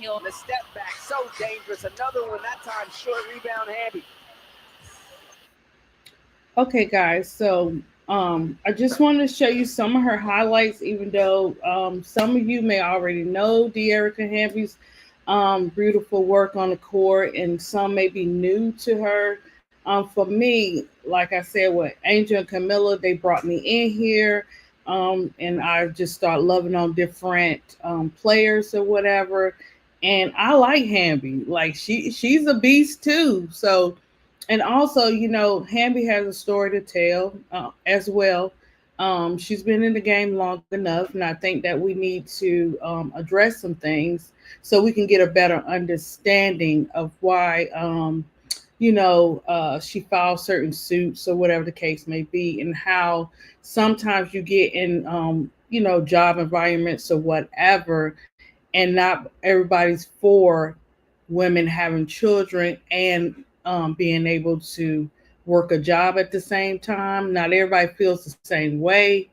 heel. The step back, so dangerous. Another one, that time short rebound, Hamby. Okay, guys. So I just wanted to show you some of her highlights, even though some of you may already know Derica Hamby's beautiful work on the court, and some may be new to her. For me, like I said, with Angel and Camilla, they brought me in here, and I just start loving on different players or whatever. And I like Hamby. Like she's a beast too. So and also, Hamby has a story to tell as well. She's been in the game long enough, and I think that we need to address some things so we can get a better understanding of why, she files certain suits or whatever the case may be, and how sometimes you get in, job environments or whatever, and not everybody's for women having children and being able to work a job at the same time. Not everybody feels the same way.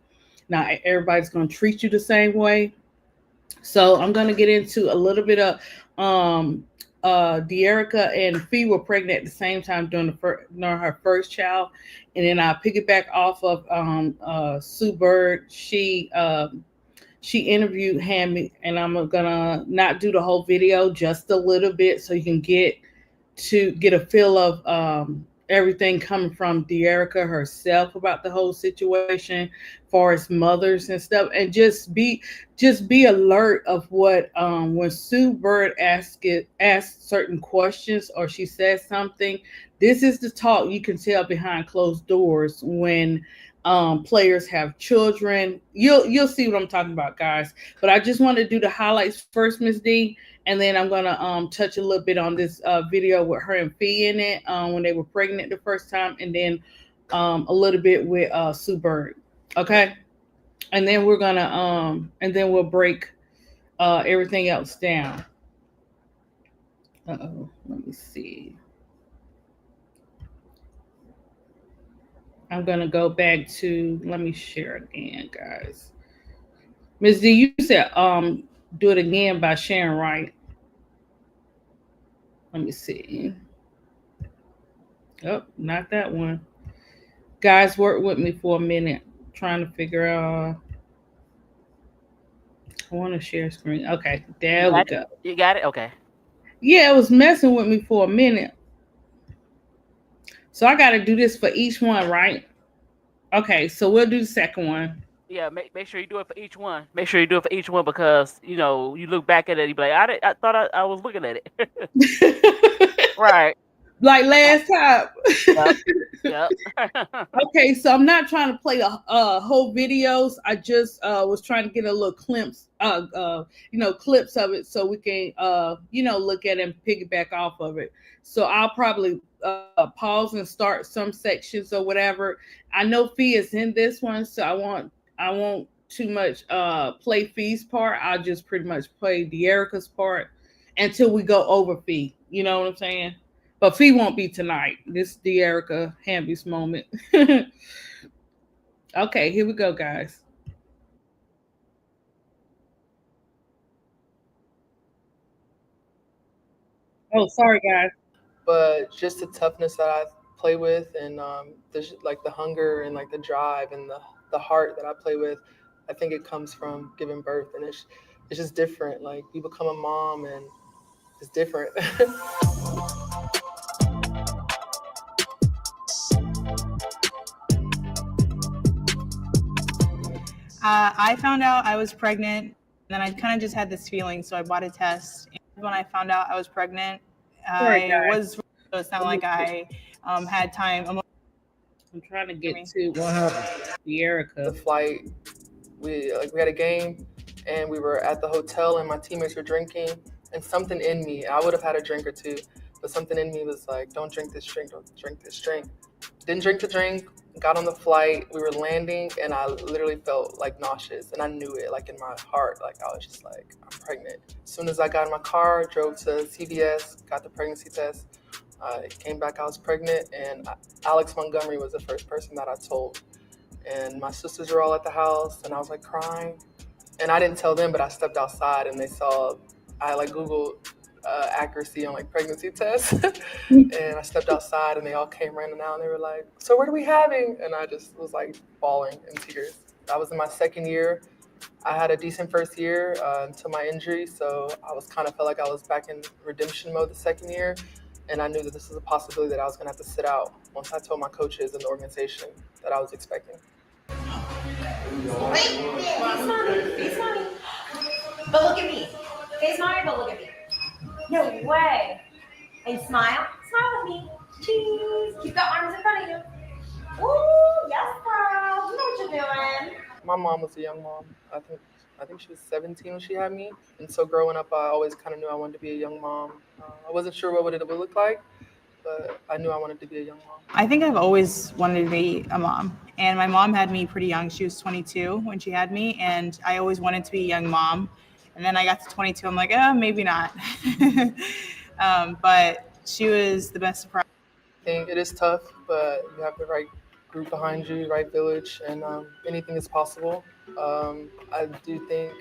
Not everybody's going to treat you the same way. So I'm going to get into a little bit of Derica and Fee were pregnant at the same time during her first child, and then I'll piggyback off of Sue Bird. She interviewed Hammy, and I'm gonna not do the whole video, just a little bit, so you can get a feel of everything coming from Derica herself about the whole situation, far as mothers and stuff, and just be alert of what when Sue Bird asks certain questions or she says something. This is the talk you can tell behind closed doors when players have children. You'll see what I'm talking about, guys. But I just want to do the highlights first, Miss D, and then I'm gonna touch a little bit on this video with her and Fee in it when they were pregnant the first time, and then a little bit with Sue Bird. Okay, and then we'll break everything else down. Let me see. I'm gonna go back to, let me share again, guys. Ms. D, you said do it again by sharing, right? Let me see. Oh, not that one. Guys, work with me for a minute. Trying to figure out. I want to share screen. Okay, there we go. You got it? Okay. Yeah, it was messing with me for a minute. So I got to do this for each one, right? Okay, so we'll do the second one. Yeah, make sure you do it for each one. Make sure you do it for each one because you look back at it, you be like, I thought I was looking at it. Right. Like last time. Yep. Okay, so I'm not trying to play whole videos. I just was trying to get a little clips, clips of it, so we can, look at it and piggyback off of it. So I'll probably pause and start some sections or whatever. I know Fee is in this one, so I won't too much play Fee's part. I'll just pretty much play Derica's part until we go over Fee. You know what I'm saying? But Fee won't be tonight. This is Derica Hamby's moment. Okay, here we go, guys. Oh, sorry, guys. But just the toughness that I play with, and like the hunger and like the drive and the heart that I play with, I think it comes from giving birth, and it's just different. Like you become a mom, and it's different. I found out I was pregnant, and then I kind of just had this feeling, so I bought a test. And when I found out I was pregnant, it's not like I had time. I'm trying to get to what happened. Derica. The flight, we had a game, and we were at the hotel, and my teammates were drinking, and something in me, I would have had a drink or two, but something in me was like, don't drink this drink, don't drink this drink. Didn't drink the drink, got on the flight, we were landing, and I literally felt like nauseous, and I knew it, like in my heart, like I was just like, I'm pregnant. As soon as I got in my car, drove to CVS, got the pregnancy test, I came back, I was pregnant, and Alex Montgomery was the first person that I told. And my sisters were all at the house, and I was like crying. And I didn't tell them, but I stepped outside, and they saw I like Googled accuracy on like pregnancy tests, and I stepped outside, and they all came running out, and they were like, "So what are we having?" And I just was like bawling in tears. I was in my second year. I had a decent first year until my injury, so I was kind of felt like I was back in redemption mode the second year, and I knew that this was a possibility that I was going to have to sit out once I told my coaches and the organization that I was expecting. Wait, face mommy. But look at me. Face mommy, but look at me. No way. And smile. Smile with me. Cheese. Keep the arms in front of you. Ooh, yes, girl. You know what you're doing. My mom was a young mom. I think she was 17 when she had me, and so growing up, I always kind of knew I wanted to be a young mom. I wasn't sure what it would look like, but I knew I wanted to be a young mom. I think I've always wanted to be a mom, and my mom had me pretty young. She was 22 when she had me, and I always wanted to be a young mom. And then I got to 22, I'm like, maybe not. But she was the best surprise. I think it is tough, but you have the right group behind you, right village, and anything is possible. I do think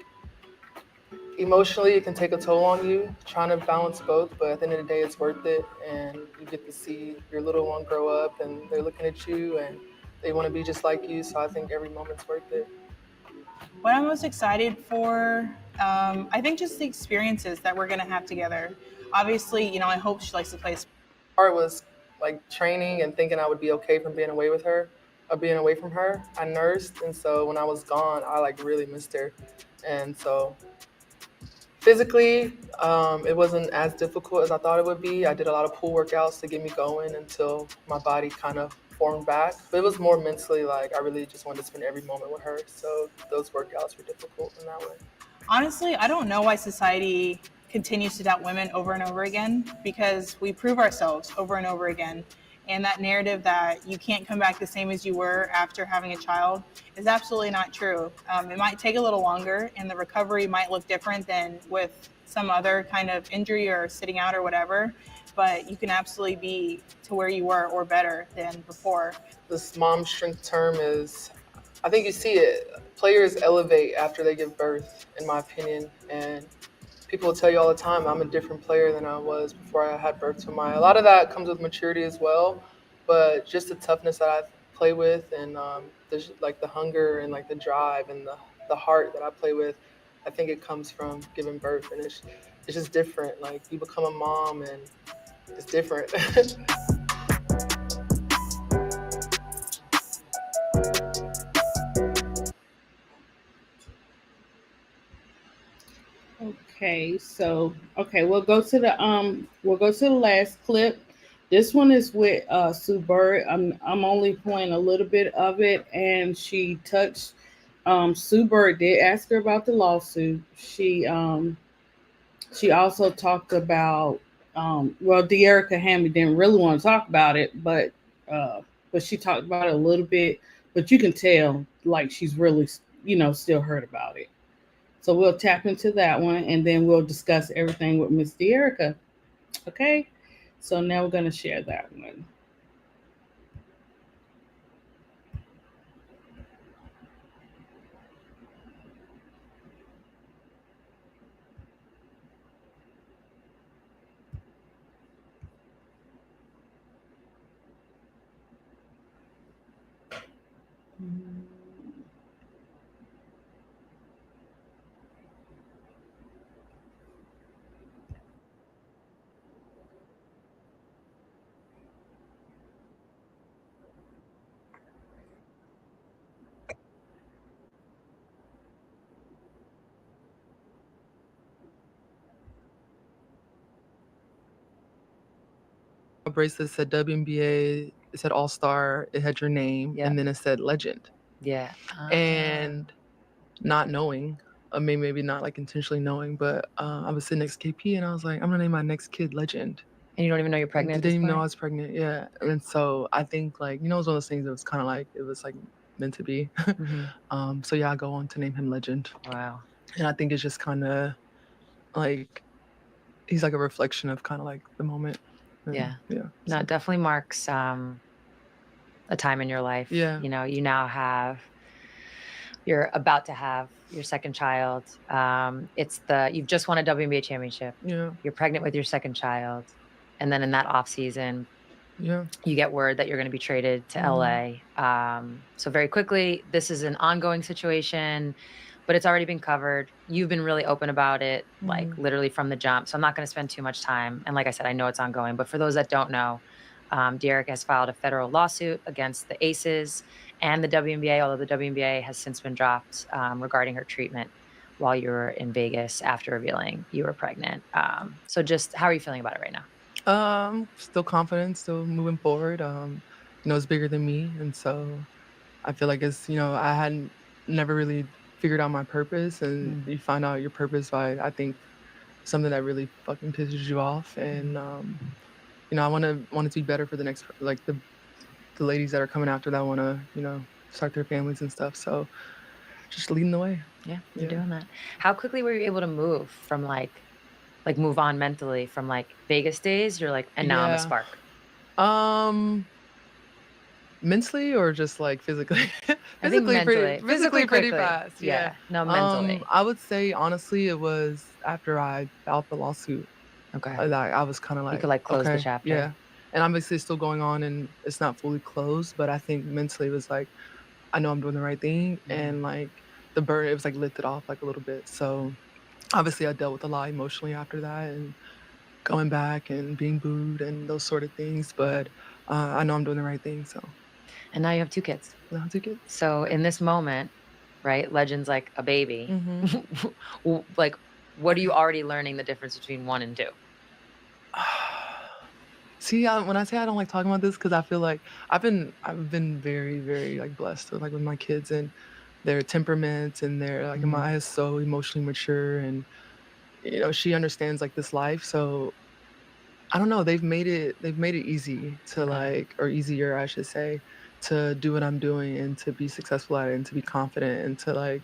emotionally it can take a toll on you trying to balance both, but at the end of the day it's worth it, and you get to see your little one grow up, and they're looking at you and they want to be just like you, so I think every moment's worth it. What I'm most excited for, I think just the experiences that we're going to have together. Obviously, I hope she likes to play. Part was like training and thinking I would be okay from being away from her. I nursed, and so when I was gone, I like really missed her. And so physically, it wasn't as difficult as I thought it would be. I did a lot of pool workouts to get me going until my body kind of formed back. But it was more mentally, like I really just wanted to spend every moment with her. So those workouts were difficult in that way. Honestly, I don't know why society continues to doubt women over and over again, because we prove ourselves over and over again. And that narrative that you can't come back the same as you were after having a child is absolutely not true. It might take a little longer, and the recovery might look different than with some other kind of injury or sitting out or whatever, but you can absolutely be to where you were or better than before. This mom strength term is, I think you see it, players elevate after they give birth, in my opinion, and people will tell you all the time, I'm a different player than I was before I had birth to Maya. A lot of that comes with maturity as well, but just the toughness that I play with, and like the hunger and like the drive and the heart that I play with, I think it comes from giving birth, and it's just different. Like you become a mom, and it's different. Okay, we'll go to the last clip. This one is with Sue Bird. I'm only playing a little bit of it, and she touched. Sue Bird did ask her about the lawsuit. She also talked about Derica Hamby didn't really want to talk about it, but she talked about it a little bit. But you can tell like she's really still hurt about it. So we'll tap into that one, and then we'll discuss everything with Miss Derica. Okay? So now we're going to share that one. Bracelet said WNBA, it said All-Star, it had your name, Yeah. and then it said Legend. Yeah. And not knowing, maybe not like intentionally knowing, but I was sitting next to KP, and I was like, I'm gonna name my next kid Legend. And you don't even know you're pregnant. Didn't even know I was pregnant. Yeah. And so I think like, it was one of those things that was kind of like, it was like meant to be. Mm-hmm. So yeah, I go on to name him Legend. Wow. And I think it's just kind of like, he's like a reflection of kind of like the moment. Yeah. Yeah. No, it definitely marks a time in your life. Yeah. You now have You're about to have your second child. You've just won a WNBA championship. Yeah. You're pregnant with your second child. And then in that off season, Yeah. you get word that you're going to be traded to Mhm. LA. So very quickly, this is an ongoing situation, but it's already been covered. You've been really open about it, like Mhm. literally from the jump. So I'm not going to spend too much time. And like I said, I know it's ongoing, but for those that don't know, Derica has filed a federal lawsuit against the Aces and the WNBA, although the WNBA has since been dropped regarding her treatment while you were in Vegas after revealing you were pregnant. So just how are you feeling about it right now? Still confident, still moving forward. It's bigger than me, and so I feel like I hadn't never really figured out my purpose, and Mm. you find out your purpose by I think something that really fucking pisses you off, and I want it to be better for the next like the ladies that are coming after that want to start their families and stuff. So just leading the way. Yeah, you're Yeah. doing that. How quickly were you able to move from like move on mentally from like Vegas days? You're like, and now I'm a Yeah. Spark. Mentally or just like physically? I think mentally, physically Pretty quickly. fast. Yeah. Yeah, no, mentally. I would say honestly it was after I filed the lawsuit. Okay, That I was kind of you like, could like close the okay, chapter. yeah. And obviously it's still going on and it's not fully closed, but I think mentally it was like I know I'm doing the right thing and like the burden it was like lifted off like a little bit. So obviously I dealt with a lot emotionally after that and going back and being booed and those sort of things, but I know I'm doing the right thing, so And now you have 2 kids. now I take it. So in this moment, right, Legend's like a baby. Mhm. Like, what are you already learning the difference between 1 and 2? See, when I say I don't like talking about this, because I feel like I've been very, very like blessed with my kids and their temperaments and their like Maya is so emotionally mature and she understands like this life. So I don't know. They've made it easy to Okay. like or easier, I should say, to do what I'm doing and to be successful at it and to be confident and to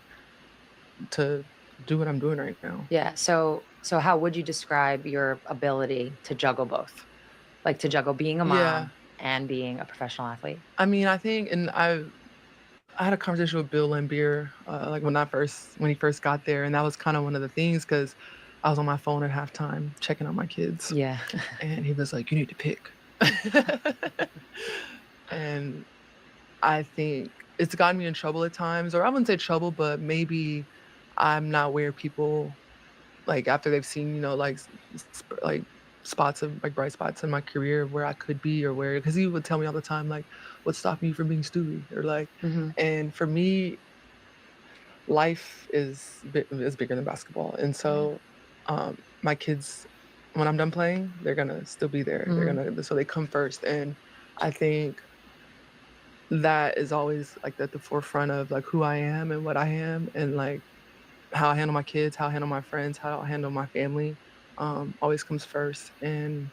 do what I'm doing right now. Yeah. So how would you describe your ability to juggle both? Like to juggle being a Yeah. mom and being a professional athlete? I mean, I think, and I had a conversation with Bill Lambier, like when he first got there, and that was kind of one of the things because I was on my phone at halftime checking on my kids, Yeah. and he was like, "You need to pick," and I think it's gotten me in trouble at times, or I wouldn't say trouble, but maybe I'm not where people like after they've seen like like spots of like bright spots in my career where I could be or where because he would tell me all the time like what's stopping you from being Stewie or like Hmm. and for me life is bigger than basketball. And Yeah. so my kids, when I'm done playing, they're gonna still be there. They're Hmm. gonna so they come first. And I think that is always like at the forefront of like who I am and what I am and like how I handle my kids, how I handle my friends, how I handle my family, always comes first. And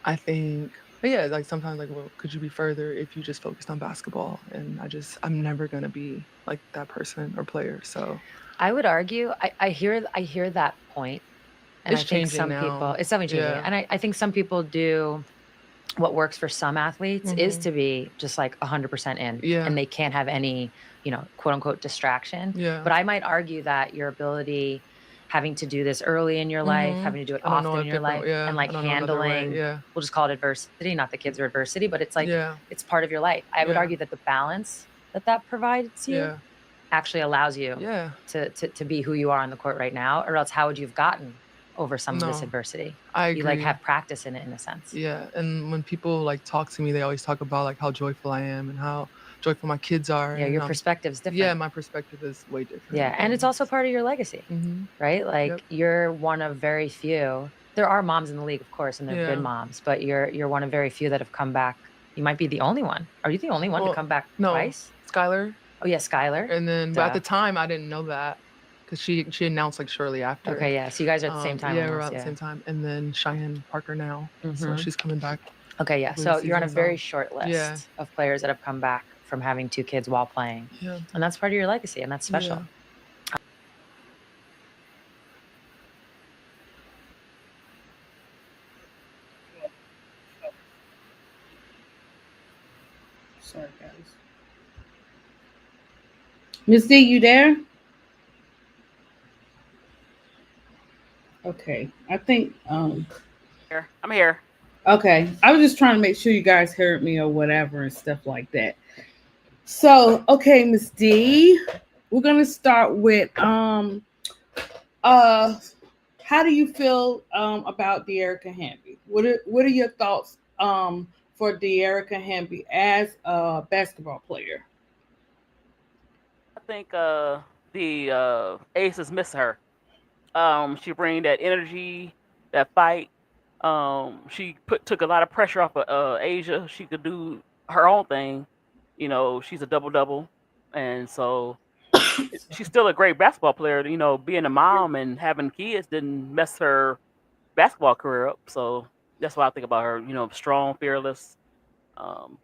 I think, but yeah, like sometimes like, well, could you be further if you just focused on basketball? And I'm never gonna be like that person or player. So I would argue, I hear that point, and it's I think changing some people, now. it's definitely changing, Yeah. and I think some people do what works for some athletes is Hmm. to be just like 100% in, Yeah. and they can't have any, quote unquote distraction. Yeah. But I might argue that your ability, having to do this early in your life, Hmm. having to do it I don't know often a in your different. life, and Yeah. like I don't know another way. handling, Yeah. we'll just call it adversity, not that kids are adversity, but it's like, Yeah. it's part of your life. I would Yeah. argue that the balance that provides you Yeah. actually allows you Yeah. to be who you are on the court right now, or else how would you have gotten over some of this No, adversity? I You like agree. have practice in it in a sense. Yeah, and when people like talk to me, they always talk about like how joyful I am and how joyful my kids are, Yeah, and your perspective's yeah, different. my perspective is way different. Yeah, and it's also part of your legacy, Mhm. right? Yep. Like you're one of very few. There are moms in the league, of course, and they're good Yeah. moms, but you're one of very few that have come back. You might be the only one. Are you the only one to Well, come back no, twice? Skylar, Oh yeah, Skylar. and then but at the Duh. time I didn't know that because she announced like shortly after. Okay, yeah. So you guys are at the same time Yeah, we're almost. about the Yeah. same time, and then Cheyenne Parker now, so Hmm. she's coming back Okay, yeah. for the So you're on season. a very So short yeah, list of players that have come back from having 2 kids while playing, yeah, and that's part of your legacy, and that's yeah. special. Sorry, guys. Miss D, you there? Okay. I think Here, I'm here. okay. I was just trying to make sure you guys heard me or whatever and stuff like that. So, okay, Miss D, we're gonna start with uh how do you feel about Derica Hamby? What are your thoughts for Derica Hamby as a basketball player? I think the Aces miss her. She bring that energy, that fight. She took a lot of pressure off of Asia. She could do her own thing. You know, she's a double double, and so she's still a great basketball player. You know, being a mom and having kids didn't mess her basketball career up. So that's what I think about her. You know, strong, fearless. Um,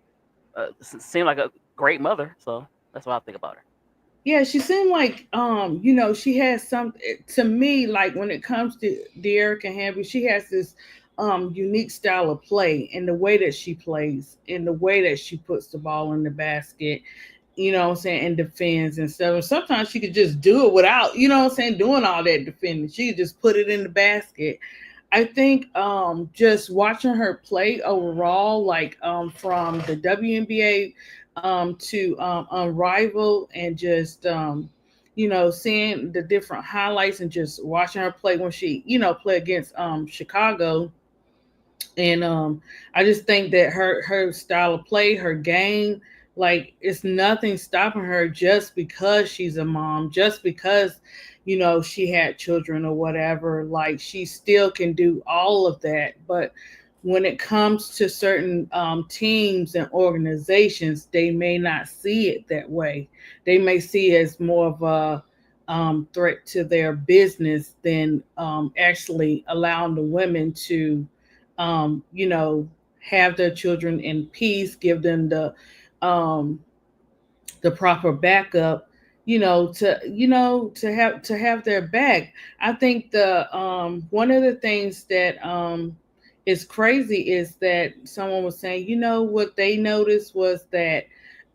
seemed like a great mother. So that's what I think about her. Yeah, she seemed like she has some to me, like when it comes to De'Erica Hamby, she has this unique style of play and the way that she plays and the way that she puts the ball in the basket, what I'm saying, and defends and stuff. And sometimes she could just do it without, what I'm saying, doing all that defending. She could just put it in the basket. I think just watching her play overall, like from the WNBA to Unrivaled, and just seeing the different highlights and just watching her play when she play against Chicago. And I just think that her style of play, her game, like it's nothing stopping her just because she's a mom, just because she had children or whatever. Like she still can do all of that. But when it comes to certain teams and organizations, they may not see it that way. They may see it as more of a threat to their business than actually allowing the women to have their children in peace, give them um, the proper backup, to have their back. I think the one of the things that is crazy is that someone was saying, what they noticed was that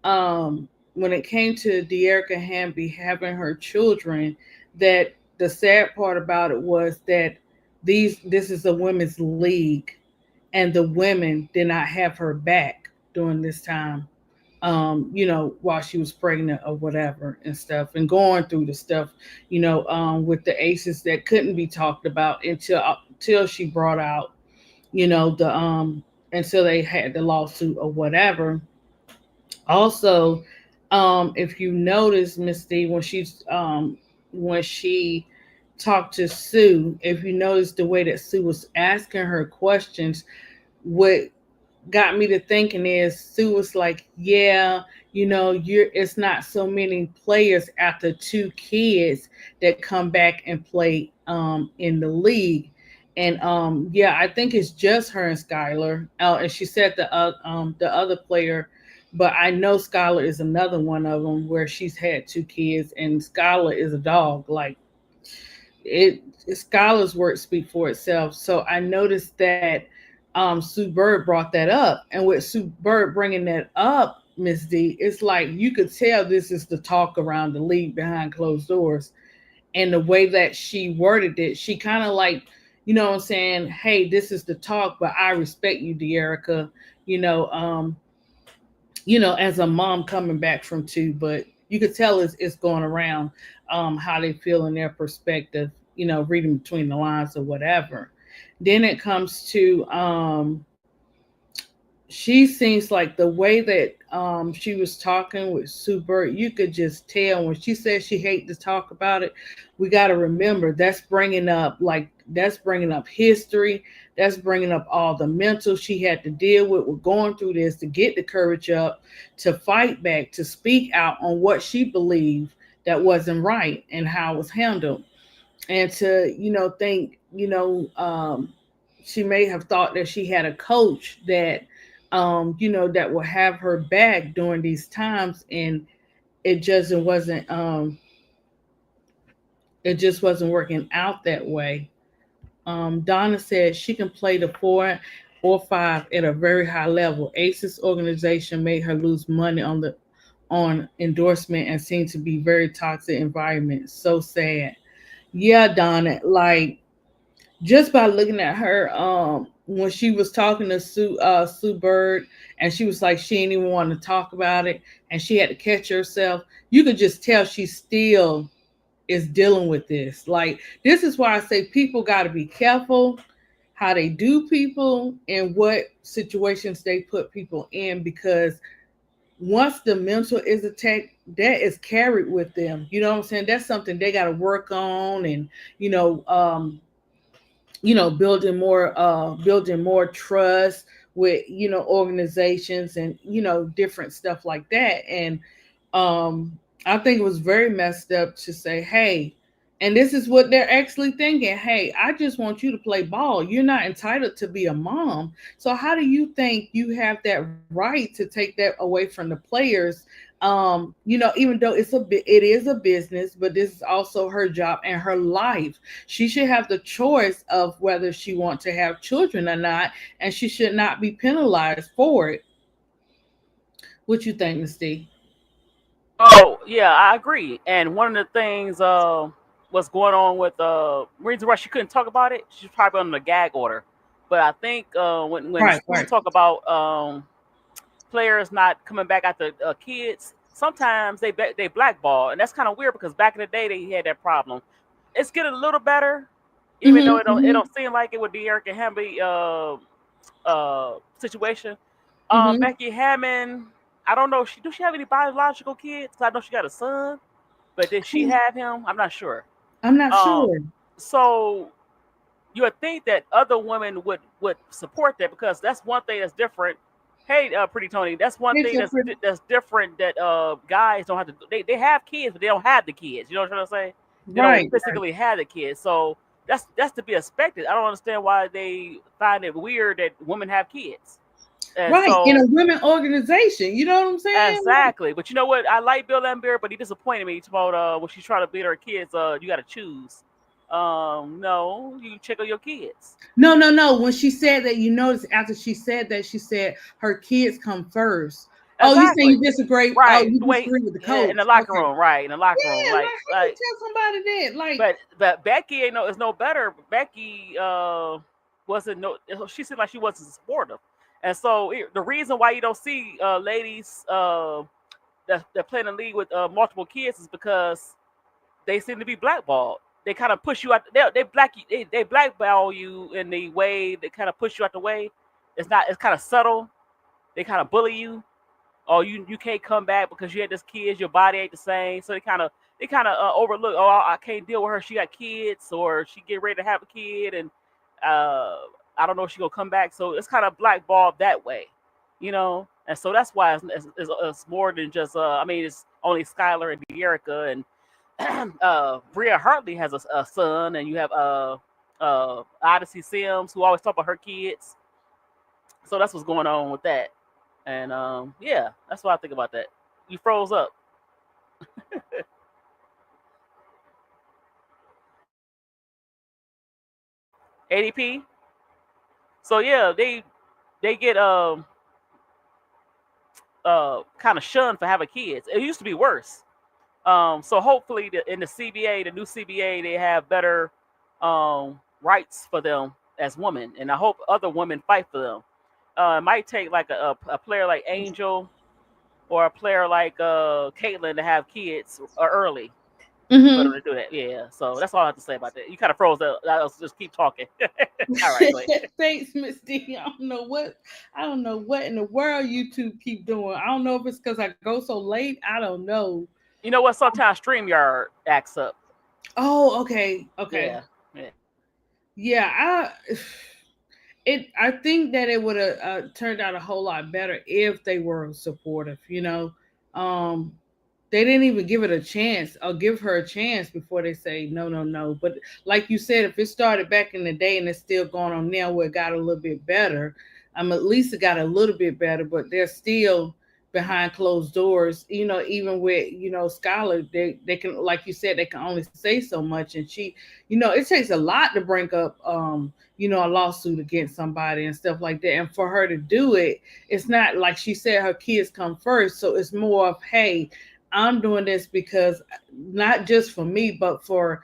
when it came to De'Erica Hamby having her children, that the sad part about it was that this is a women's league, and the women did not have her back during this time. While she was pregnant or whatever and stuff, and going through the stuff, with the aces that couldn't be talked about until she brought out, the until they had the lawsuit or whatever. Also, if you notice, Miss D, when she talked to Sue, if you notice the way that Sue was asking her questions, what got me to thinking is Sue was like, yeah, it's not so many players after two kids that come back and play in the league. And yeah, I think it's just her and Skylar. And she said the other player, but I know Skylar is another one of them where she's had two kids, and Skylar is a dog. Like it, Skylar's work speak for itself. So I noticed that Sue Bird brought that up, and with Sue Bird bringing that up, Miss D, it's like you could tell this is the talk around the league behind closed doors, and the way that she worded it, she kind of like, what I'm saying, hey, this is the talk, but I respect you, De'Erica, you know, um, as a mom coming back from two, but you could tell it's going around how they feel in their perspective, reading between the lines or whatever. Then it comes to she seems like the way that she was talking with Sue Bird, you could just tell when she said she hate to talk about it. We got to remember that's bringing up history. That's bringing up all the mental she had to deal with going through this to get the courage up to fight back, to speak out on what she believed that wasn't right and how it was handled, and to think she may have thought that she had a coach that that will have her back during these times, and it just wasn't it just wasn't working out that way. Donna said she can play the 4 or 5 at a very high level. Aces organization made her lose money on endorsement and seem to be very toxic environment. So sad. Yeah, Donna, like just by looking at her, when she was talking to Sue Bird, and she was like she didn't even want to talk about it, and she had to catch herself. You could just tell she still is dealing with this. Like, this is why I say people got to be careful how they do people and what situations they put people in, because once the mental is attacked, that is carried with them. You know what I'm saying? That's something they got to work on, and you know, building more trust with organizations, and different stuff like that. And I think it was very messed up to say, hey, and this is what they're actually thinking, hey, I just want you to play ball, you're not entitled to be a mom. So how do you think you have that right to take that away from the players? Even though it is a business, but this is also her job and her life. She should have the choice of whether she wants to have children or not, and she should not be penalized for it. What you think, Misty? Oh yeah, I agree. And one of the things what's going on with reason why she couldn't talk about it, she's probably on the gag order. But I think when Right, schools right. talk about players not coming back after kids, sometimes they blackball, and that's kind of weird because back in the day they had that problem. It's getting a little better, even though it don't seem like it with the Erica Hamby situation. Hmm. Becky Hammond, I don't know. She have any biological kids? 'Cause I know she got a son, but did she have him? I'm not sure. I'm not Um, sure. so you would think that other women would support that because that's one thing that's different. Hey, Pretty Tony, that's one It's thing a pretty that's different that guys don't have to. They have kids, but they don't have the kids. You know what I'm trying to say? They don't right. physically have the kids, so that's to be expected. I don't understand why they find it weird that women have kids, and Right. In a so women organization. You know what I'm saying? Like, exactly. But you know what? I like Bill Lambert, but he disappointed me. He told when she's trying to beat her kids, you got to choose. No, you check on your kids. no, no, no. When she said that, you notice after she said that, she said her kids come first. Oh, you say Exactly. you disagree? Oh, Right. you Wait. disagree with the In the coach? locker Okay. room. Right. In the locker room. Yeah. Like, how you Like. tell somebody that? Like, But Becky ain't no is no better. Becky wasn't no. She seemed like she wasn't supportive, and so the reason why you don't see ladies that play in the league with multiple kids is because they seem to be blackballed. They kind of push you out. They blackball you in the way they kind of push you out the way. It's not. It's kind of subtle. They kind of bully you. Oh, you can't come back because you had this kids. Your body ain't the same. So they kind of overlook. Oh, I can't deal with her. She got kids, or she get ready to have a kid, and I don't know if she gonna come back. So it's kind of blackballed that way, And so that's why it's more than just. I mean, it's only Skylar and De'Erica and Bria Hartley has a son, and you have Odyssey Sims who always talk about her kids. So that's what's going on with that. And yeah, that's what I think about that. You froze up. ADP. So yeah, they get kind of shunned for having kids. It used to be worse. So hopefully in the CBA, the new CBA, they have better rights for them as women, and I hope other women fight for them. It might take like a player like Angel or a player like Caitlyn to have kids early for them mm-hmm. to do that. Yeah. So that's all I have to say about that. You kind of froze up. I'll just keep talking. All right, go ahead. Thanks, Miss D. I don't know what in the world you two keep doing. I don't know if it's because I go so late. I don't know. You know what? Sometimes StreamYard acts up. Oh, okay, okay. Yeah. Yeah. Yeah, I think that it would have turned out a whole lot better if they were supportive. Um, they didn't even give it a chance or give her a chance before they say no, no, no. But like you said, if it started back in the day and it's still going on now, where it got a little bit better, at least it got a little bit better. But there's still behind closed doors. Even with Skylar, they can, like you said, they can only say so much, and it takes a lot to bring up a lawsuit against somebody and stuff like that. And for her to do it, it's not like she said her kids come first. So it's more of, hey, I'm doing this because not just for me, but for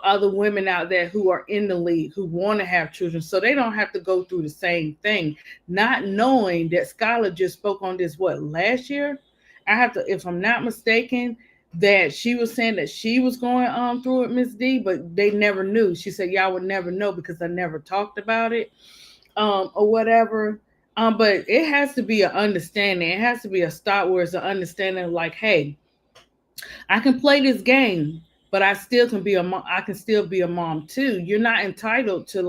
other women out there who are in the league who want to have children, so they don't have to go through the same thing. Not knowing that Skylar just spoke on this last year. I have to, if I'm not mistaken, that she was saying that she was going through it, Miss D, but they never knew. She said y'all would never know because I never talked about it, or whatever. But it has to be an understanding. It has to be a start where it's an understanding, like, hey, I can play this game, but I still can be a mom. I can still be a mom too. You're not entitled to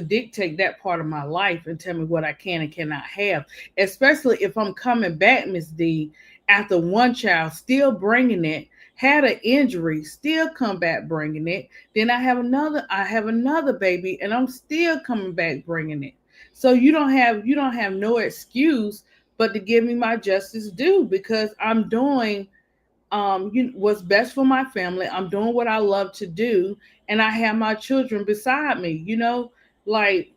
dictate that part of my life and tell me what I can and cannot have. Especially if I'm coming back, Miss D, after one child, still bringing it, had an injury, still come back bringing it. Then I have another baby, and I'm still coming back bringing it. So you don't have no excuse but to give me my justice due, because I'm doing what's best for my family. I'm doing what I love to do, and I have my children beside me. Like,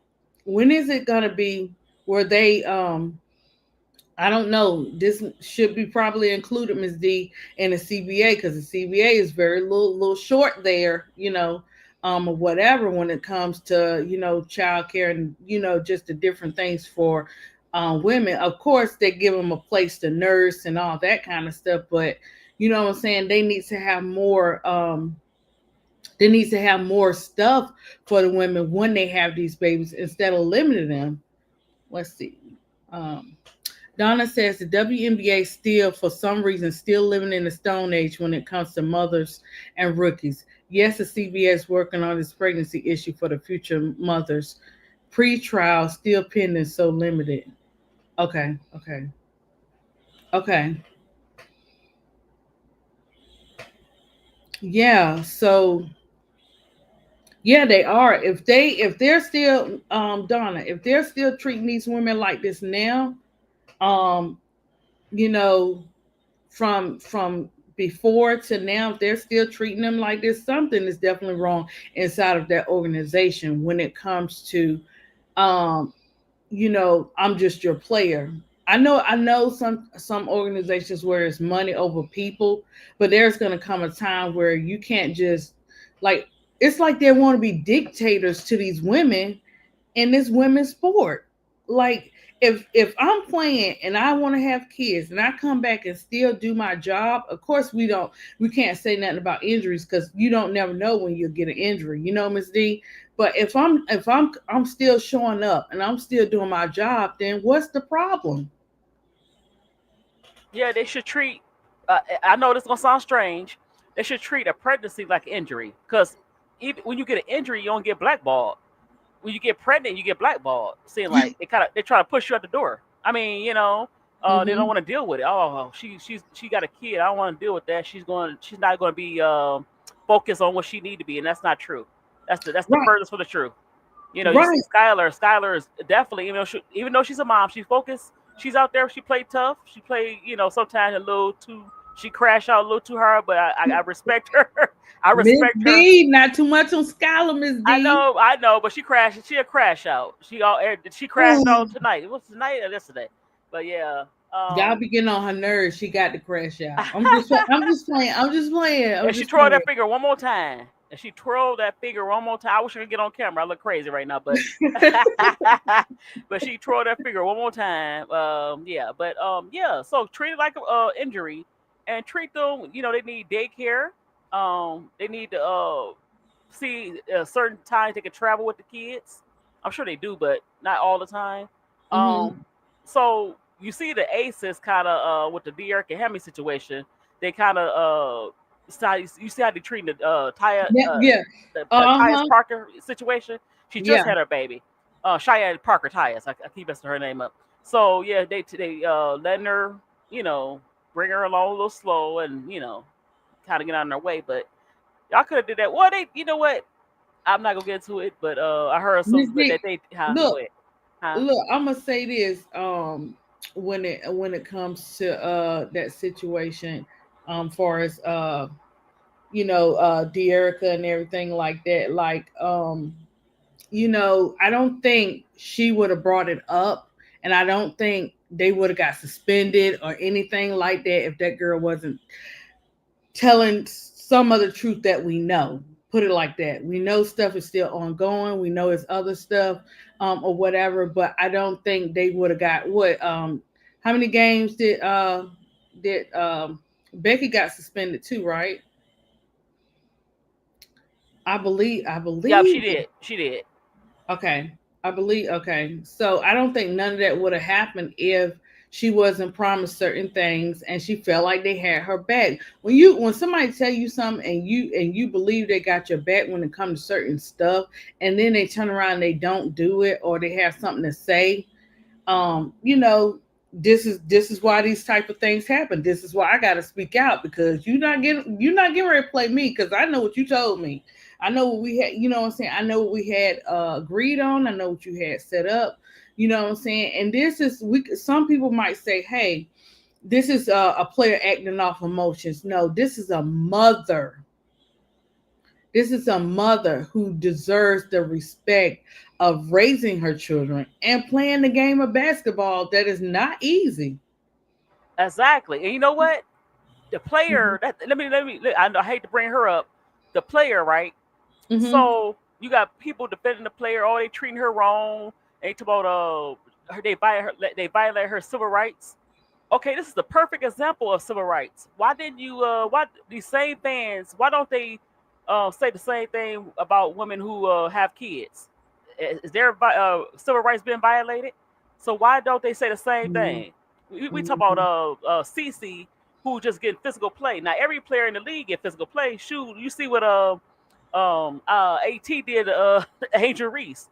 when is it gonna be where they I don't know. This should be probably included, Ms. D, in the CBA, because the CBA is very little short there, or whatever, when it comes to child care and just the different things for women. Of course, they give them a place to nurse and all that kind of stuff, but you know what I'm saying. They need to have more. They need to have more stuff for the women when they have these babies instead of limiting them. Let's see. Um, Donna says the WNBA still, for some reason, still living in the Stone Age when it comes to mothers and rookies. Yes, the CBA is working on this pregnancy issue for the future mothers. Pre-trial still pending, so limited. Okay, okay, okay. Yeah, so yeah, they are. If they're still Donna, if they're still treating these women like this now, um, you know, from before to now, if they're still treating them like this, something is definitely wrong inside of that organization when it comes to um I'm just your player. I know some organizations where it's money over people, but there's gonna come a time where you can't just, like, it's like they want to be dictators to these women in this women's sport. Like, if I'm playing and I want to have kids and I come back and still do my job, of course we can't say nothing about injuries because you don't never know when you'll get an injury, Miss D. But if I'm still showing up and I'm still doing my job, then what's the problem? Yeah, they should treat. I know this gonna sound strange. They should treat a pregnancy like injury, because even when you get an injury, you don't get blackballed. When you get pregnant, you get blackballed. Seeing like they try to push you out the door. I mean, they don't Hmm. want to deal with it. Oh, she got a kid. I don't want to deal with that. She's not going to be focused on what she need to be, and that's not true. That's the Right, furthest for the truth. You see right. Skylar. Skylar is definitely, even though she's a mom, she's focused. She's out there. She played tough. She played, sometimes a little too. She crashed out a little too hard, but I respect her. I Miss respect her. D, not too much on Skylar, Miss D. I know, but she crashed. She a crash out. She crashed out tonight. It was tonight or yesterday, but yeah. Y'all Um, be getting on her nerves. She got to crash out. I'm just playing. I'm just playing. I'm if she just twirled playing. that finger one more time, if she twirled that finger one more time, I wish I could get on camera. I look crazy right now, but but she twirled that finger one more time. Yeah, but yeah. So treat it like a injury, and treat them. They need daycare. They need to see certain times they can travel with the kids. I'm sure they do, but not all the time. Hmm. Um, so you see the aces kind of with the Derica Hamby situation. They kind of you see how they treating the Yeah, yeah. the Tyus Uh-huh. Parker situation. She just Yeah. had her baby, Cheyenne Parker Tyus. I keep messing her name up. So yeah, they letting her, you know bring her along a little slow, and kind of get on their way, but y'all could have did that. Well, you know what? I'm not gonna get into it, but I heard Miss some D, that they, huh? Go look, ahead, huh? look, I'm gonna say this. when it comes to that situation, far as Derica and everything like that. Like, I don't think she would have brought it up, and I don't think they would have got suspended or anything like that if that girl wasn't telling some of the truth that we know. Put it like that. We know stuff is still ongoing. We know it's other stuff, or whatever. But I don't think they would have got what. How many games did Becky got suspended too? Right. I believe. I Yep, she believe. did. She did. Okay. I believe. Okay. So I don't think none of that would have happened if she wasn't promised certain things and she felt like they had her back. When somebody tell you something and you believe they got your back when it comes to certain stuff, and then they turn around and they don't do it, or they have something to say, um, you know, this is why these type of things happen. This is why I gotta speak out, because you're not getting ready to play me, because I know what you told me. I know what we had, what I'm saying. I know what we had agreed on. I know what you had set up. You know what I'm saying? And this is we. Some people might say, "Hey, this is a player acting off emotions." No, this is a mother. This is a mother who deserves the respect of raising her children and playing the game of basketball that is not easy. Exactly. And you know what? The Hmm. player that let me I hate to bring her up. The player, right? Hmm. So you got people defending the player, oh, they treating her wrong. They talk about they violate her civil rights. Okay, this is the perfect example of civil rights. Why didn't you why these same fans, why don't they say the same thing about women who have kids? Is their civil rights being violated? So why don't they say the same thing? We talk about Hmm. CC, who just getting physical play. Now every player in the league get physical play. Shoot, you see what AT did Angel Reese.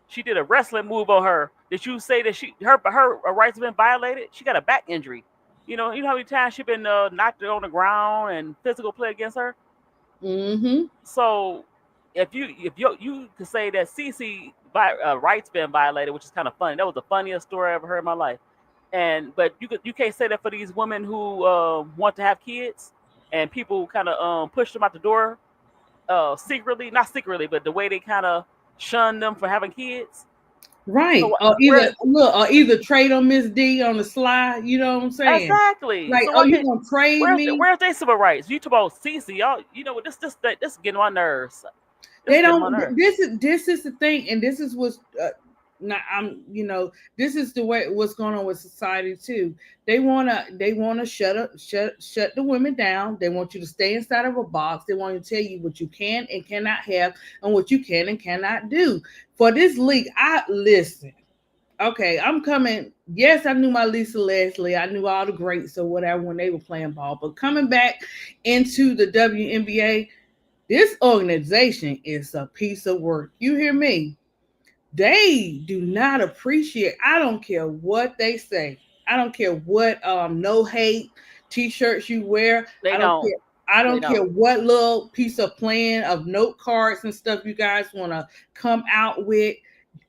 She did a wrestling move on her. Did you say that her rights have been violated? She got a back injury. You know how many times she been knocked on the ground and physical play against her. Hmm. So if you could say that CC rights been violated, which is kind of funny. That was the funniest story I ever heard in my life. But you can't say that for these women who want to have kids, and people kind of push them out the door secretly, not secretly, but the way they kind of shun them for having kids. So Right. Or where either trade on Miss D on the sly, you know what I'm saying? exactly? Like, So oh, why you can't gonna trade me? where's their civil rights? You talk about Cece, y'all. You know what? This is getting on my nerves. This They is getting on don't. my nerves. This is the thing, and this is what's not. This is the way what's going on with society too. They wanna shut the women down. They want you to stay inside of a box. They want to tell you what you can and cannot have, and what you can and cannot do. For this league, I listen. Okay, I'm coming. Yes, I knew my Lisa Leslie. I knew all the greats or whatever when they were playing ball. But coming back into the WNBA, this organization is a piece of work. You hear me? They do not appreciate. I don't care what they say. I don't care what no hate t-shirts you wear. They I don't don't. care. I They don't care don't. what little piece of plan of note cards and stuff you guys want to come out with.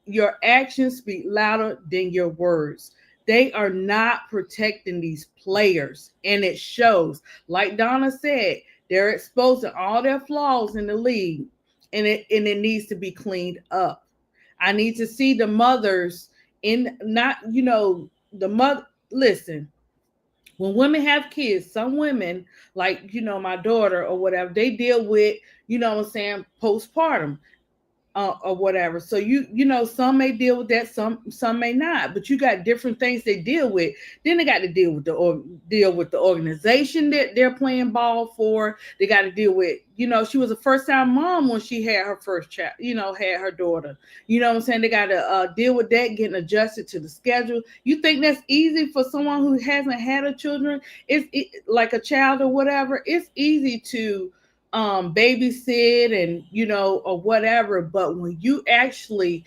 Your actions speak louder than your words. They are not protecting these players, and it shows. Like Donna said, they're exposing all their flaws in the league, and it needs to be cleaned up. I need to see the mothers in not the mother. Listen, when women have kids, some women like my daughter or whatever, they deal with what I'm saying, postpartum or whatever. So some may deal with that, some may not. But you got different things they deal with. Then they got to deal with the organization that they're playing ball for. They got to deal with she was a first time mom when she had her first child. Had her daughter. You know what I'm saying? They got to deal with that, getting adjusted to the schedule. You think that's easy for someone who hasn't had a children? Like a child or whatever. It's easy to babysit and or whatever, but when you actually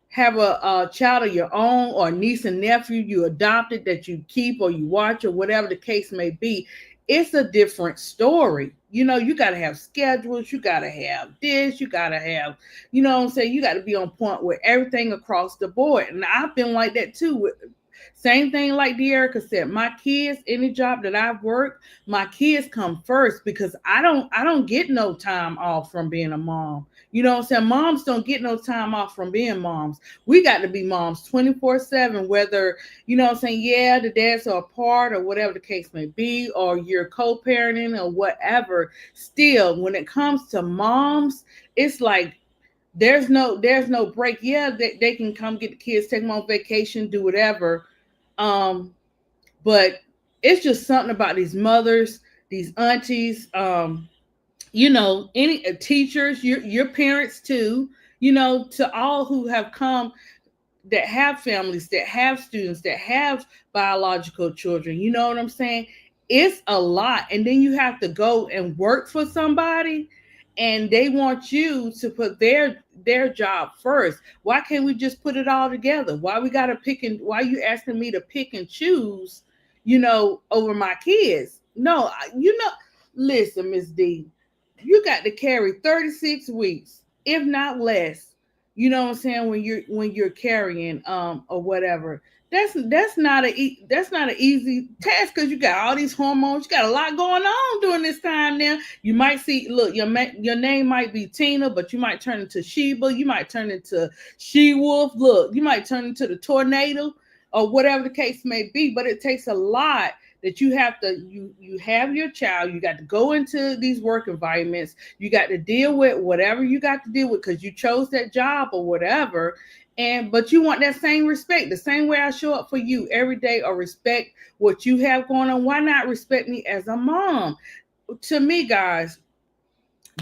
have a child of your own, or niece and nephew you adopted that you keep or you watch or whatever the case may be, it's a different story. You got to have schedules, you got to have this, you got to have what I'm saying, you got to be on point with everything across the board. And I've been like that too Same thing like Derica said. My kids, any job that I've worked, my kids come first because I don't get no time off from being a mom. You know what I'm saying? Moms don't get no time off from being moms. We got to be moms 24/7, whether, you know what I'm saying, yeah, the dads are apart or whatever the case may be, or you're co-parenting or whatever. Still, when it comes to moms, it's like there's no break. Yeah, they can come get the kids, take them on vacation, do whatever. Um, but it's just something about these mothers, these aunties, any teachers, your parents too, to all who have come, that have families, that have students, that have biological children. You know what I'm saying? It's a lot. And then you have to go and work for somebody, and they want you to put their job first. Why can't we just put it all together? Why we gotta pick, and why you asking me to pick and choose, over my kids? No, listen, Miss D, you got to carry 36 weeks, if not less. You know what I'm saying? When you're carrying or whatever. That's not an easy task, because you got all these hormones. You got a lot going on during this time. Now you might see, look, your name might be Tina, but you might turn into Sheba. You might turn into She Wolf. Look, you might turn into the tornado or whatever the case may be. But it takes a lot that you have to, you have your child, you got to go into these work environments, you got to deal with whatever you got to deal with because you chose that job or whatever. But you want that same respect, the same way I show up for you every day, or respect what you have going on. Why not respect me as a mom? To me, guys,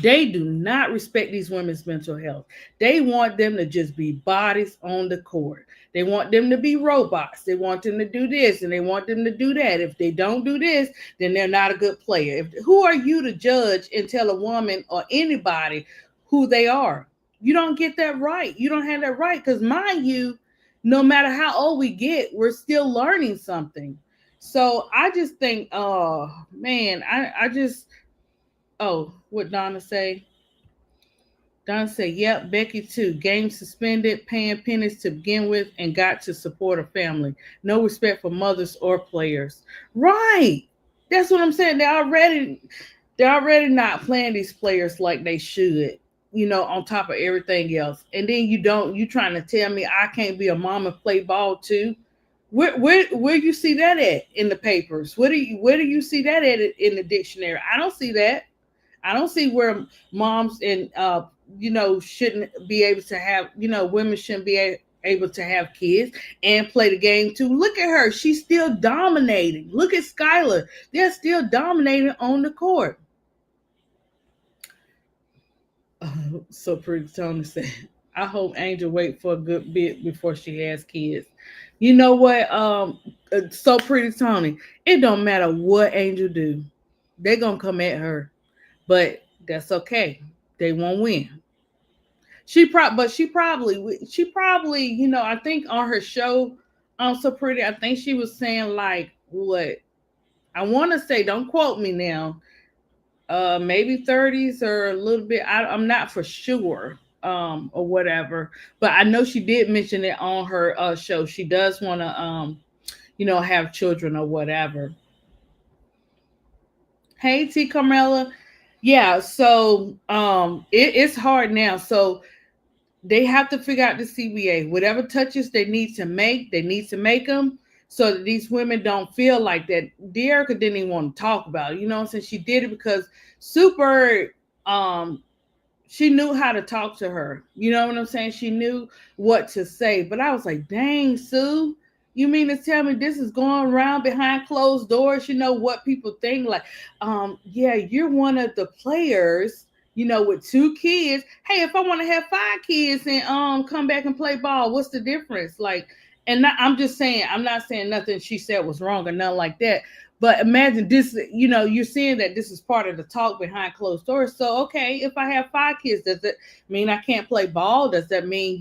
they do not respect these women's mental health. They want them to just be bodies on the court. They want them to be robots. They want them to do this and they want them to do that. If they don't do this, then they're not a good player. Who are you to judge and tell a woman or anybody who they are? You don't get that right. You don't have that right, because mind you, no matter how old we get, we're still learning something. So I just think, oh man, what Donna say? Donna said, yep, Becky too. Game suspended, paying pennies to begin with, and got to support a family. No respect for mothers or players. Right. That's what I'm saying. They're already not playing these players like they should, on top of everything else. And then you trying to tell me I can't be a mom and play ball too? Where you see that at in the papers? Where do you see that at in the dictionary? I don't see that. I don't see where moms and shouldn't be able to have, women shouldn't be able to have kids and play the game too. Look at her. She's still dominating. Look at Skylar. They're still dominating on the court. So Pretty Tony said, I hope Angel wait for a good bit before she has kids. You know what? So Pretty Tony, it don't matter what Angel do. They're going to come at her. But that's okay. They won't win. She probably, I think on her show, So Pretty, I think she was saying like what? I want to say, don't quote me now. Maybe 30s or a little bit. I'm not for sure, or whatever. But I know she did mention it on her show. She does want to, have children or whatever. Hey, T. Carmela. Yeah, so it's hard now. So they have to figure out the CBA. Whatever touches they need to make them so that these women don't feel like that. Derica didn't even want to talk about it. You know what I'm saying? She did it because Super, she knew how to talk to her. You know what I'm saying? She knew what to say. But I was like, dang, Sue, you mean to tell me this is going around behind closed doors? You know what people think? Like, yeah, you're one of the players, with 2 kids. Hey, if I want to have 5 kids and come back and play ball, what's the difference? Like, I'm just saying, I'm not saying nothing she said was wrong or nothing like that. But imagine this, you're seeing that this is part of the talk behind closed doors. So, okay, if I have 5 kids, does it mean I can't play ball? Does that mean,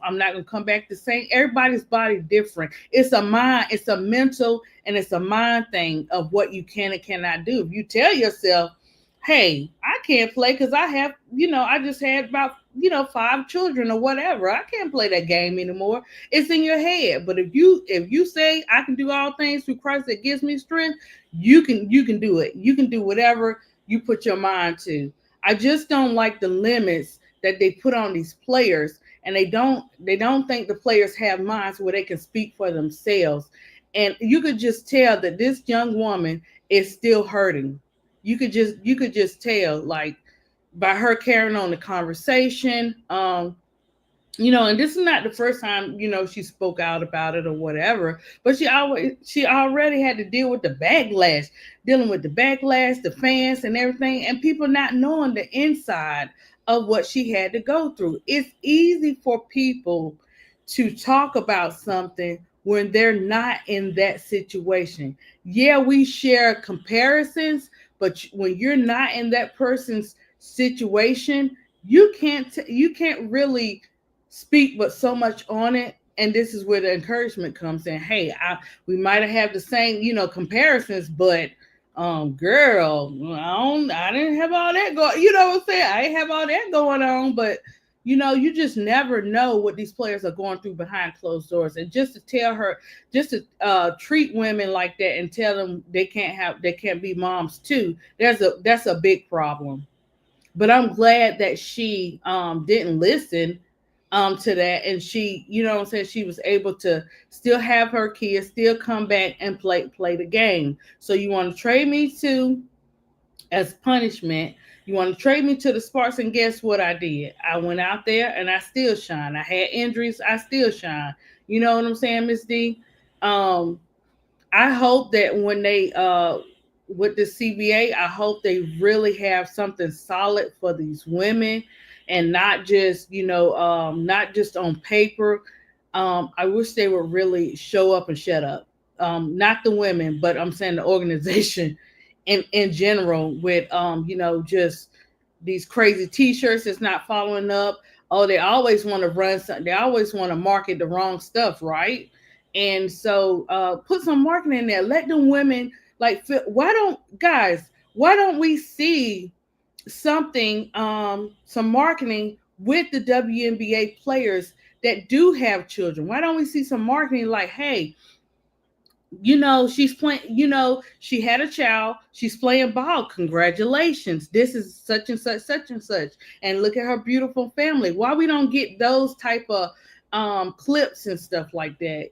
I'm not going to come back the same? Everybody's body different. It's a mind, it's a mental, and it's a mind thing of what you can and cannot do. If you tell yourself, hey, I can't play because I have, I just had about 5 children or whatever. I can't play that game anymore. It's in your head. But if you say I can do all things through Christ that gives me strength, you can do it. You can do whatever you put your mind to. I just don't like the limits that they put on these players, and they don't think the players have minds where they can speak for themselves. And you could just tell that this young woman is still hurting. You could just tell, like, by her carrying on the conversation. And this is not the first time she spoke out about it or whatever, but she already had to deal with the backlash, dealing with the backlash, the fans and everything, and people not knowing the inside of what she had to go through. It's easy for people to talk about something when they're not in that situation. Yeah, we share comparisons, but when you're not in that person's situation, you can't really speak but so much on it. And this is where the encouragement comes in. Hey, we might have the same comparisons, but girl, I didn't have all that going. You know what I'm saying? I didn't have all that going on. But you just never know what these players are going through behind closed doors. And just to tell her, just to treat women like that and tell them they can't be moms too, that's a big problem. But I'm glad that she didn't listen to that, and she, what I'm saying, she was able to still have her kids, still come back and play the game. So you want to trade me to as punishment? You want to trade me to the Sparks, and guess what I did? I went out there and I still shine. I had injuries, I still shine. You know what I'm saying, Miss D? Um, I hope that when they with the CBA, I hope they really have something solid for these women, and not just on paper. I wish they would really show up and shut up. Not the women, but I'm saying the organization in general, with just these crazy T-shirts that's not following up. Oh, they always want to run something. They always want to market the wrong stuff, right? And so put some marketing in there. Let them women why don't guys? Why don't we see something, some marketing with the WNBA players that do have children? Why don't we see some marketing like, hey, she's playing, she had a child, she's playing ball, congratulations, this is such and such, and look at her beautiful family. Why we don't get those type of clips and stuff like that,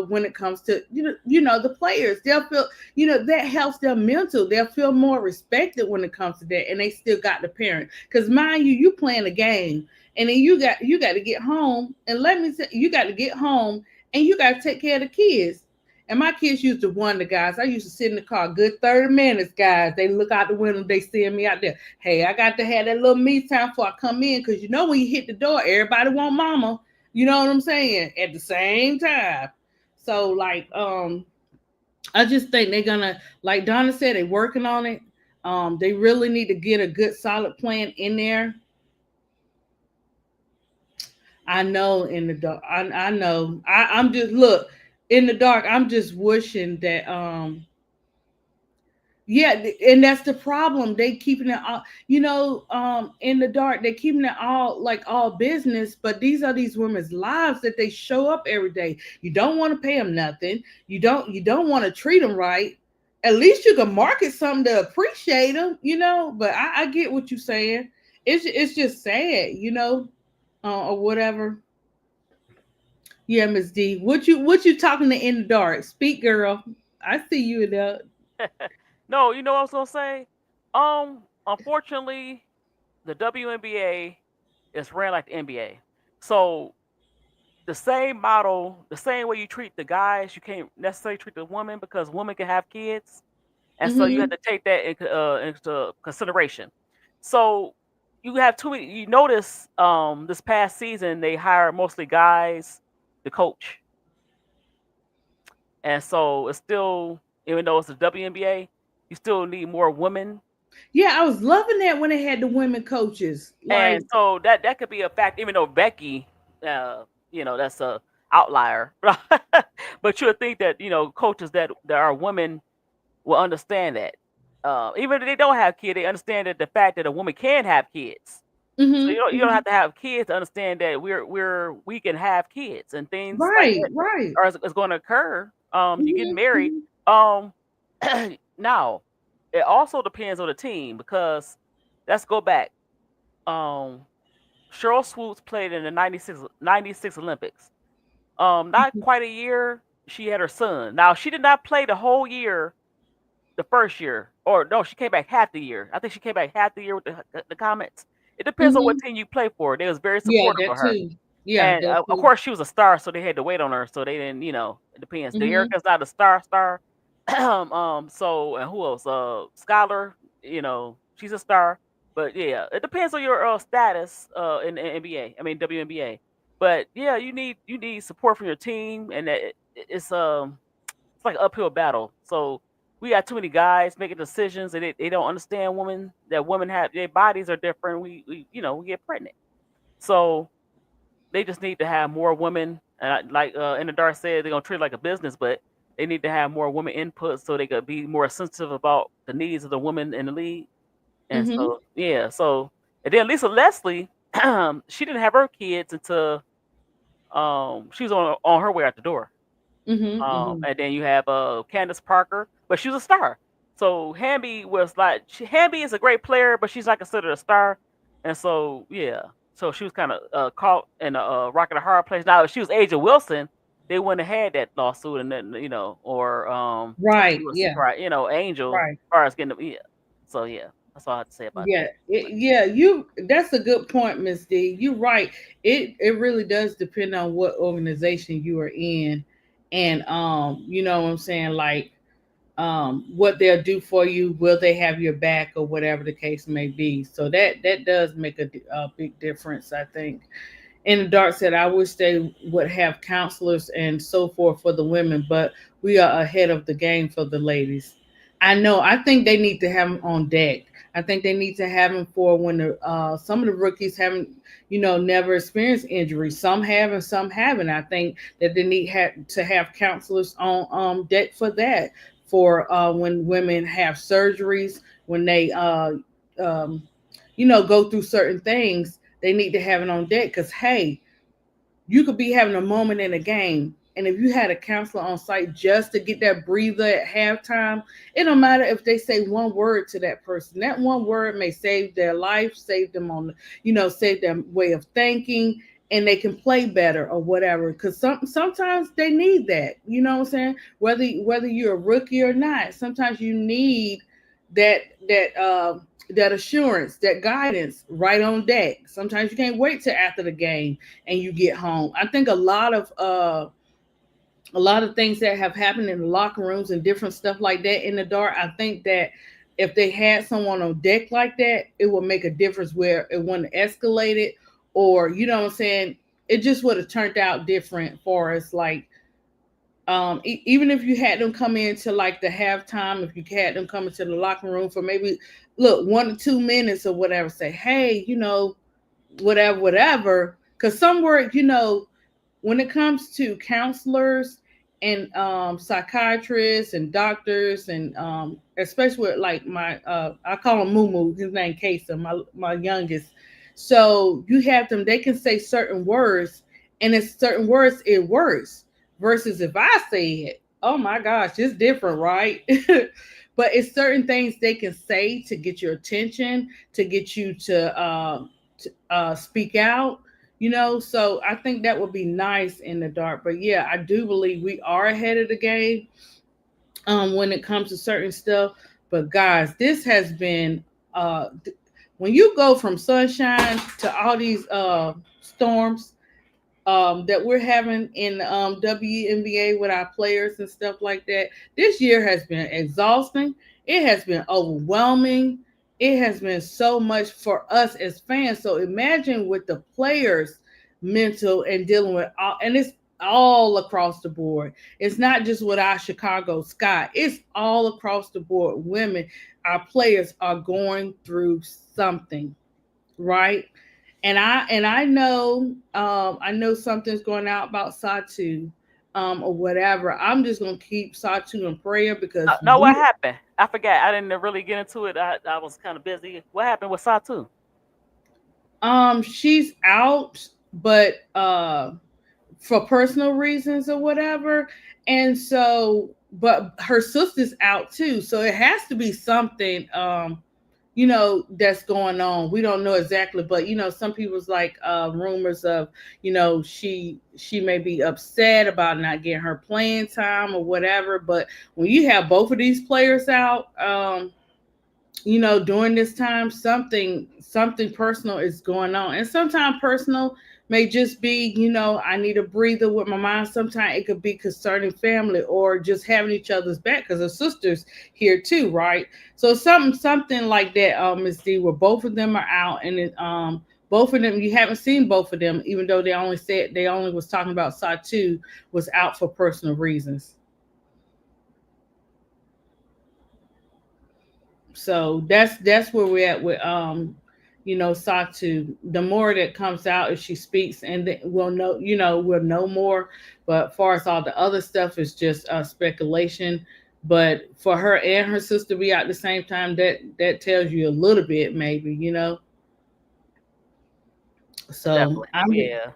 when it comes to the players? They'll feel, that helps their mental. They'll feel more respected when it comes to that, and they still got the parent. Because mind you playing a game, and then you got to get home, and let me say, you got to get home and you got to take care of the kids. And my kids used to wonder, guys. I used to sit in the car a good 30 minutes, guys. They look out the window, they seeing me out there. Hey, I got to have that little me time before I come in, because when you hit the door, everybody want mama. You know what I'm saying? At the same time. So I just think they're gonna, like Donna said, they're working on it. They really need to get a good solid plan in there. I know in the dark. I know. I'm just, look, in the dark. I'm just wishing that yeah, and that's the problem. They keeping it all, in the dark. They keeping it all like all business, but these women's lives that they show up every day. You don't want to pay them nothing. You don't want to treat them right. At least you can market something to appreciate them, But I get what you're saying. It's just sad, or whatever. Yeah, Miss D, what you talking to in the dark? Speak, girl. I see you in there. No, you know what I was gonna say? Unfortunately, the WNBA is ran like the NBA. So the same model, the same way you treat the guys, you can't necessarily treat the women, because women can have kids, and so you have Mm-hmm. to take that into consideration. So you have too many. You notice this past season they hired mostly guys to coach, and so it's still, even though it's the WNBA, you still need more women. Yeah, I was loving that when they had the women coaches. And Like, so that could be a fact, even though Becky, that's a outlier. But you would think that coaches that are women will understand that. Even if they don't have kids, they understand that the fact that a woman can have kids. So Mhm. you don't have to have kids to understand that we can have kids and things like Right, that right. is going to occur. You getting Mhm, married. mhm, Um, now it also depends on the team because let's go back. Um, Cheryl Swoops played in the 96 Olympics. Not mhm, quite a year. She had her son. Now she did not play the whole year the first year, or no, she came back half the year. I think she came back half the year with the Comets. It depends on what mhm. team you play for. They was very Yeah, supportive of that her, too. Yeah, and that of too. course she was a star, so they had to wait on her. So they didn't, it depends. Mhm, Erica's not a star. So and who else? Scholar, she's a star, but yeah, it depends on your status in the NBA. I mean WNBA. But yeah, you need support from your team, and it's like an uphill battle. So we got too many guys making decisions, and they don't understand women. That women have their bodies are different. We get pregnant. So they just need to have more women. And like in the dark said, they're gonna treat it like a business, but they need to have more women input so they could be more sensitive about the needs of the women in the league. And mhm, so yeah, so and then Lisa Leslie, she didn't have her kids until she was on her way out the door. mhm, mhm, And then you have Candace Parker, but she's a star. So Hamby Hamby is a great player, but she's not considered a star. And so yeah, so she was kind of caught in a rock and a hard place. Now if she was Aja Wilson, they wouldn't have had that lawsuit, and then or right. Yeah, right, Angel, right. as far as getting yeah. So yeah, that's all I have to say about Yeah, that. yeah, you that's a good point, Miss D. You're right. It really does depend on what organization you are in, and you know what I'm saying, like what they'll do for you, will they have your back or whatever the case may be. So that does make a big difference, I think. In the dark said, I wish they would have counselors and so forth for the women, but we are ahead of the game for the ladies. I know. I think they need to have them on deck. I think they need to have them for when some of the rookies haven't, never experienced injuries. Some have and some haven't. I think that they need to have counselors on deck for that. For when women have surgeries, when they um, go through certain things, they need to have it on deck because hey, you could be having a moment in a game, and if you had a counselor on site just to get that breather at halftime, it don't matter if they say one word to that person. That one word may save their life, save them save their way of thinking, and they can play better or whatever. Because sometimes they need that. You know what I'm saying? Whether you're a rookie or not, sometimes you need that that assurance, that guidance right on deck. Sometimes you can't wait till after the game and you get home. I think a lot of things that have happened in the locker rooms and different stuff like that in the dark. I think that if they had someone on deck like that, it would make a difference where it wouldn't escalate it, or you know what I'm saying. It just would have turned out different for us. Like even if you had them come into like the halftime, if you had them come into the locker room for maybe look 1 or 2 minutes or whatever, say, hey, whatever, whatever. Because some work, when it comes to counselors and psychiatrists and doctors and especially with like my I call him Moo Moo, his name Kesa, my youngest. So you have them, they can say certain words, and it's certain words it works. Versus if I say it, oh my gosh, it's different, right? But it's certain things they can say to get your attention, to get you to speak out, so I think that would be nice in the dark. But yeah, I do believe we are ahead of the game when it comes to certain stuff. But guys, this has been when you go from sunshine to all these storms that we're having in WNBA with our players and stuff like that. This year has been exhausting. It has been overwhelming. It has been so much for us as fans. So imagine with the players' mental and dealing with all, and it's all across the board. It's not just with our Chicago Sky. It's all across the board. Women, our players are going through something, right? And I know something's going out about Satu or whatever. I'm just gonna keep Satu in prayer because No, what we happened? I forgot. I didn't really get into it. I was kind of busy. What happened with Satu? She's out, but for personal reasons or whatever. And so, but her sister's out too. So it has to be something, that's going on. We don't know exactly, but some people's like rumors of, she may be upset about not getting her playing time or whatever. But when you have both of these players out, during this time, something personal is going on. And sometimes personal may just be, I need a breather with my mom. Sometimes it could be concerning family or just having each other's back because her sister's here too, right? So something like that, Miss D, where both of them are out, and both of them, you haven't seen both of them, even though they only was talking about Satu was out for personal reasons. So that's where we're at with Satu. The more that comes out if she speaks, and then we'll know more. But far as all the other stuff is just speculation. But for her and her sister to be out at the same time, that tells you a little bit, maybe. So Definitely. I'm Yeah.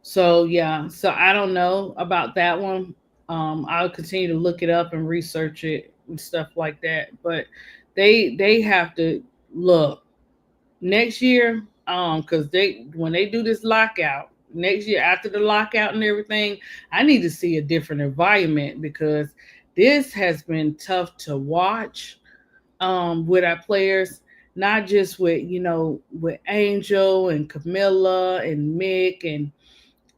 so yeah. So I don't know about that one. I'll continue to look it up and research it and stuff like that. But they have to look next year, because they when they do this lockout next year after the lockout and everything, I need to see a different environment because this has been tough to watch with our players, not just with Angel and Camilla and Mick and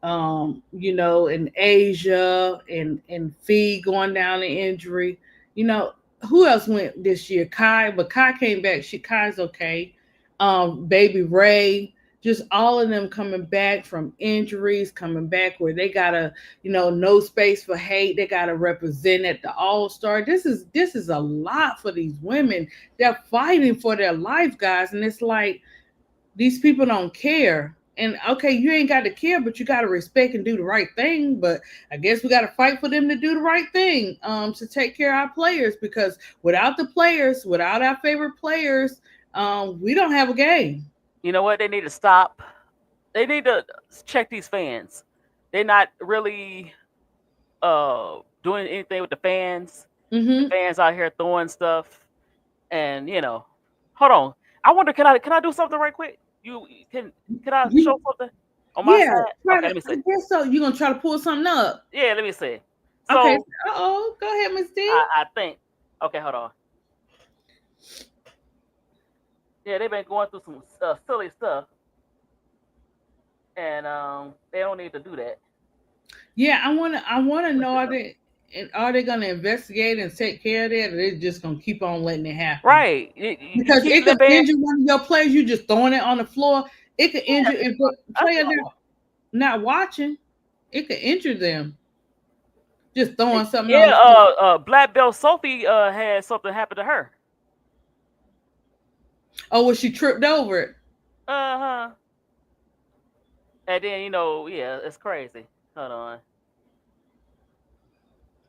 in Asia and Fee going down in injury. You know, who else went this year? Kai, but Kai came back. Kai's okay. Baby Ray, just all of them coming back from injuries, coming back where they gotta, no space for hate. They gotta represent at the All Star. This is a lot for these women. They're fighting for their life, guys, and it's like these people don't care. And okay, you ain't got to care, but you got to respect and do the right thing. But I guess we got to fight for them to do the right thing, to take care of our players. Because without the players, without our favorite players, we don't have a game. You know what? They need to stop. They need to check these fans. They're not really doing anything with the fans. The Mm-hmm. fans out here throwing stuff, and hold on. I wonder, can I do something right quick? You can I show You, something on my yeah, side? try Okay, to. let me I see. guess so. You're gonna try to pull something up. Yeah, let me see. Okay. So Oh, go ahead, Miss D. I think. Okay, hold on. Yeah, they've been going through some silly stuff, and they don't need to do that. Yeah, I wanna know, are they gonna investigate and take care of that, or they just gonna keep on letting it happen? Right. You Because keep it the could band. injure one of your players. You just throwing it on the floor. It could Yeah, injure if the that's player normal. not watching. It could injure them just throwing something on Yeah. the floor. Black Belt Sophie had something happen to her. Oh, well, she tripped over it. Uh-huh. And then yeah, it's crazy. Hold on.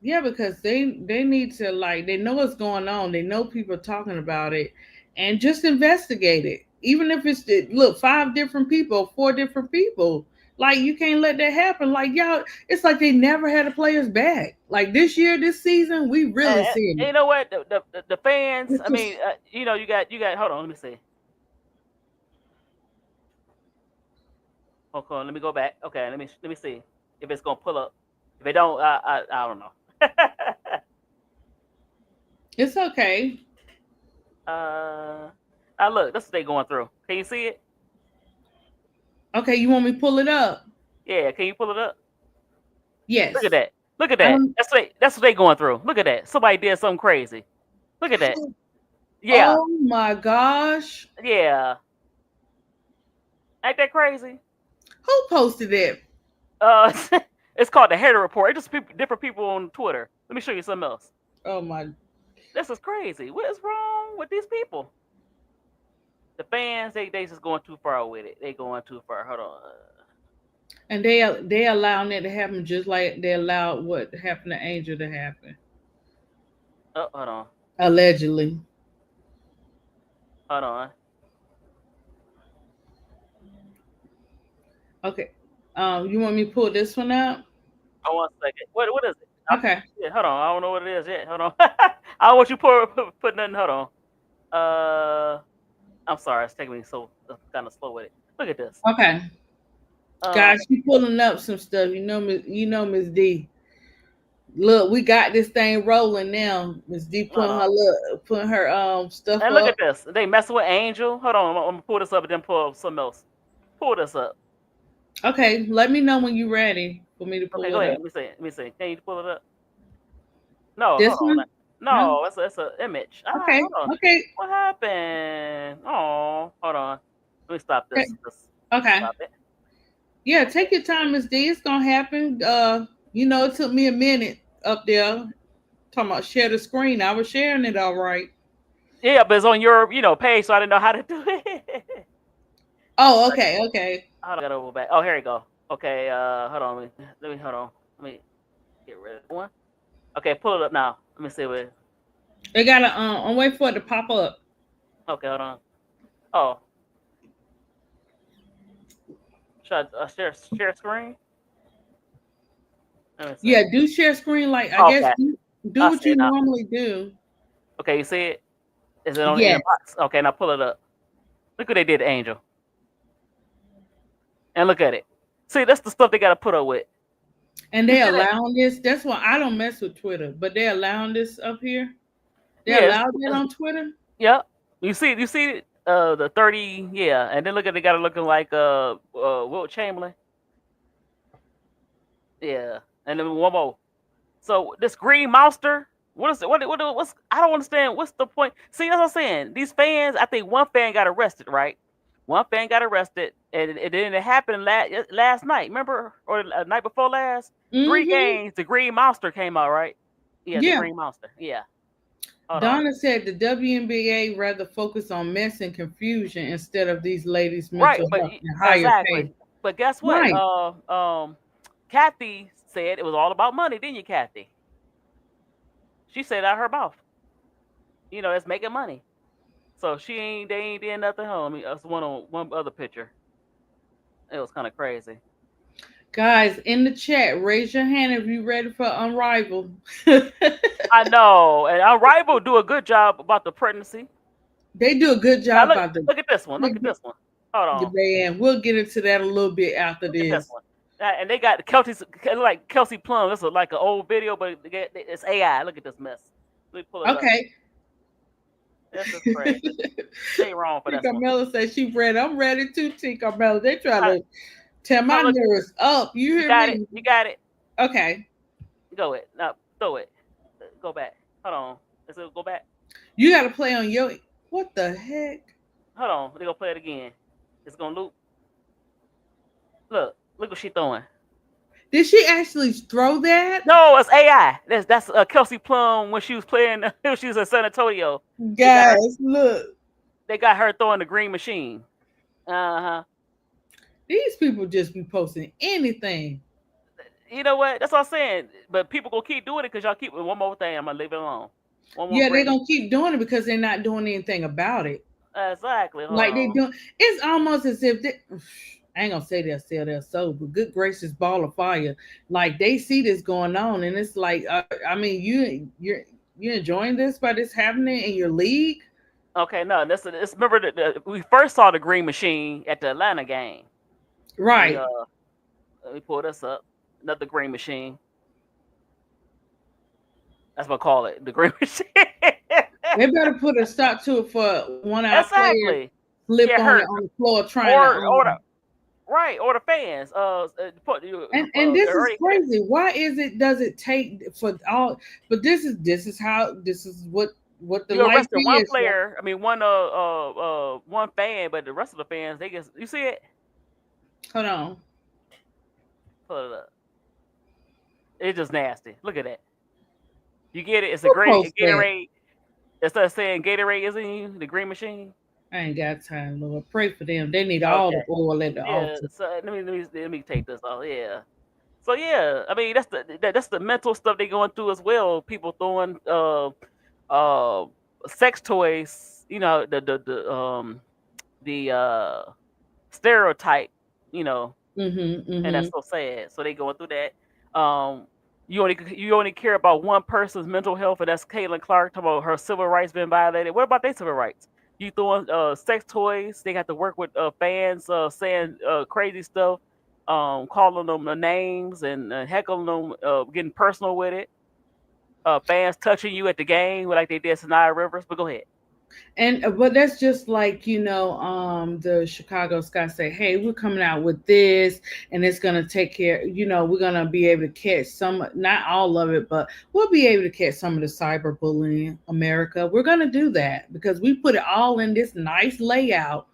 Yeah, because they need to, like, they know what's going on. They know people are talking about it, and just investigate it. Even if it's look, five different people, four different people. Like, you can't let that happen. Like, y'all, it's like they never had the players back. Like, this year, this season, we really seeing And it. you know what? The fans. It's I mean, just you got. Hold on. Let me see. Hold on. Let me go back. Okay. Let me see if it's gonna pull up. If it don't, I don't know. it's okay. uh, now look. That's what they going through. Can you see it? Okay, you want me to pull it up? Yeah. Can you pull it up? Look at Yes. that. Look at I that. don't. That's what they going through. Look at that. Somebody did something crazy. Look at that. Yeah. Oh my gosh. Yeah. Ain't that crazy? Who posted it? Uh, it's called the Hater Report. It's just different people on Twitter. Let me show you something else. Oh my. This is crazy. What is wrong with these people? The fans, they just going too far with it. They going too far. Hold on. And they allowing it to happen just like they allowed what happened to Angel to happen. Oh, hold on. Allegedly. Hold on. Okay. You want me to pull this one up? Oh, 1 second. What is it? Okay. Yeah, hold on. I don't know what it is yet. Hold on. I don't want you put nothing. Hold on. Uh, I'm sorry. It's taking me so kind of slow with it. Look at this. Okay. Um, Guys, she pulling up some stuff. Miss D. Look, we got this thing rolling now. Miss D hold on. putting her stuff And look at up. this. They messing with Angel. Hold on. I'm gonna pull this up and then pull up something else. Pull this up. Okay, let me know when you're ready for me to Okay, pull go it ahead. up. Let me see. Let me see. Can you pull it up? No, This hold on. one? No? No, it's an image. Okay, Hold on. okay, What happened? Oh, hold on. Let me stop okay, this. okay. Stop it. Yeah, Okay. take your time, Miss D. It's gonna happen. It took me a minute up there. Talking about share the screen. I was sharing it all right. Yeah, but it's on your page, so I didn't know how to do it. Oh, okay, okay. Hold on, I gotta go back. Oh, here you go. Okay, hold on. Let me hold on. Let me get rid of that one. Okay, pull it up now. Let me see what. They gotta I'm waiting for it to pop up. Okay, hold on. Oh, should I share screen? Let me see. Yeah, do share screen like I guess Okay, do I what see you it now. normally do. Okay, you see it? Is it on in the Yes. box? Okay, now pull it up. Look what they did to Angel, and look at it. See, that's the stuff they gotta put up with. And You they see that? allowing this. That's why I don't mess with Twitter, but they allowing this up here. They Yeah, allowed that on Twitter. yeah. You see the 30, yeah, and then look at they got it looking like Wilt Chamberlain. Yeah. And then one more. So this green monster, what is it? What's I don't understand. What's the point? See, that's what I'm saying. These fans, I think one fan got arrested, right? One fan got arrested, and then it happened last night. Remember, or the night before last? Three Mm-hmm. games. The green monster came out, right? Yeah, the Yeah. green monster. Yeah. Hold on. Donna said the WNBA rather focus on mess and confusion instead of these ladies' Right, mental but health and higher pay. exactly. But guess what? Right. Kathy said it was all about money, didn't you, Kathy? She said out her mouth. It's making money. So they ain't did nothing. Hold on, that's one other picture. It was kind of crazy. Guys, in the chat, raise your hand if you ready for Unrivaled. I know, and our rival do a good job about the pregnancy. They do a good Now job look, about the look at this one. Look at this one. Hold on. man. We'll get into that a little bit after Look at this this. one. And they got like Kelsey Plum. This is like an old video, but it's AI. Look at this mess. Let me pull it up. Okay. This is crazy. They wrong for T. this one. Carmela said she ready. I'm ready too, T. Carmela. They try I, to tear my look, nerves up. You you hear got it. me? You got it. Okay. Go it. Now throw it. Go back. Hold on. Is it go back? You got to play on your. What the heck? Hold on. They gonna play it again. It's gonna loop. Look what she throwing. Did she actually throw that? No, it's AI. That's Kelsey Plum when she was playing. She was in San Antonio. Guys, look. They got her throwing the green machine. Uh-huh. These people just be posting anything. You know what? That's what I'm saying. But people gonna keep doing it because y'all keep. One more thing. I'm gonna leave it alone. One more Yeah, they're green. gonna keep doing it because they're not doing anything about it. Exactly. Hold Like they on. do. It's almost as if they, I ain't gonna say they'll sell their soul, but good gracious, ball of fire. Like they see this going on, and it's like, I mean, you're enjoying this by this happening in your league, Okay, no, this remember that we first saw the green machine at the Atlanta game. right? Let me pull this up. Another green machine. That's what I call it. The green machine. They better put a stop to it for one of our players Exactly. slip Get on hurt. it on the floor trying to Or the right, or the fans. and this is crazy. Why does it take for all? But this is what the You life arrested one is. player. I mean, one fan, but the rest of the fans, they just you see it. Hold on. Pull it up. It's just nasty. Look at that. You get it? It's a Who great posts that? Gatorade. Instead of saying Gatorade isn't you, the green machine. I ain't got time, Lord. Pray for them. They need all Okay. the oil at the Yeah. altar. So let me take this off. Yeah. So yeah, I mean that's the mental stuff they going through as well. People throwing uh sex toys. The stereotype. You know and that's so sad. So they going through that. Um, you only care about one person's mental health, and that's Caitlin Clark talking about her civil rights being violated. What about their civil rights? You throwing sex toys? They got to work with fans saying crazy stuff, calling them names and heckling them, getting personal with it. Fans touching you at the game, like they did Sanaya Rivers. But go ahead. And but that's just like, the Chicago Sky say, hey, we're coming out with this, and it's gonna take care, we're gonna be able to catch some, not all of it, but we'll be able to catch some of the cyberbullying America. We're gonna do that because we put it all in this nice layout.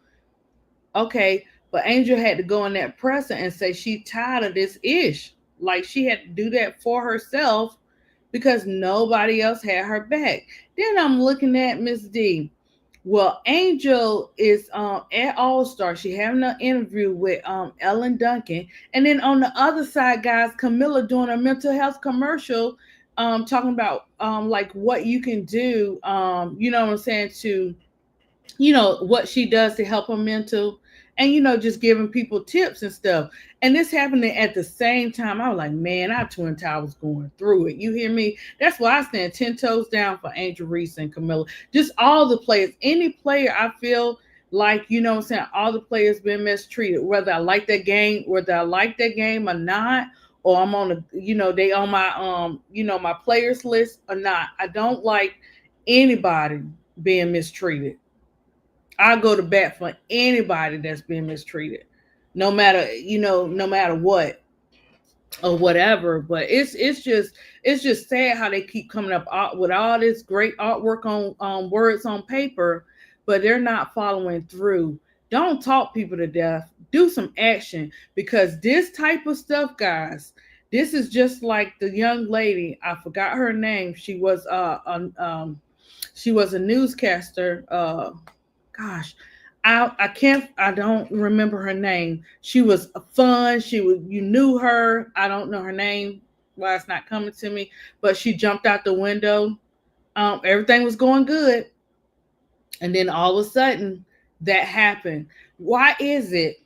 Okay, but Angel had to go in that presser and say she tired of this ish. Like she had to do that for herself because nobody else had her back. Then I'm looking at Miss D. Well, Angel is at All Star. She having an interview with Ellen Duncan, and then on the other side, guys, Camilla doing a mental health commercial, talking about like what you can do, you know what I'm saying, to what she does to help her mental, and just giving people tips and stuff. And this happening at the same time. I was like, man, our Twin Towers going through it, you hear me? That's why I stand 10 toes down for Angel Reese and Camilla, just all the players. Any player, I feel like, what I'm saying, all the players been mistreated, whether I like that game, or not, or I'm on they on my my players list or not. I don't like anybody being mistreated. I go to bat for anybody that's being mistreated, no matter what or whatever. But it's just sad how they keep coming up with all this great artwork on words on paper, but they're not following through. Don't talk people to death. Do some action, because this type of stuff, guys. This is just like the young lady. I forgot her name. She was a newscaster. Gosh, I don't remember her name. She was fun. You knew her. I don't know her name. Why it's not coming to me, but she jumped out the window. Everything was going good, and then all of a sudden that happened. Why is it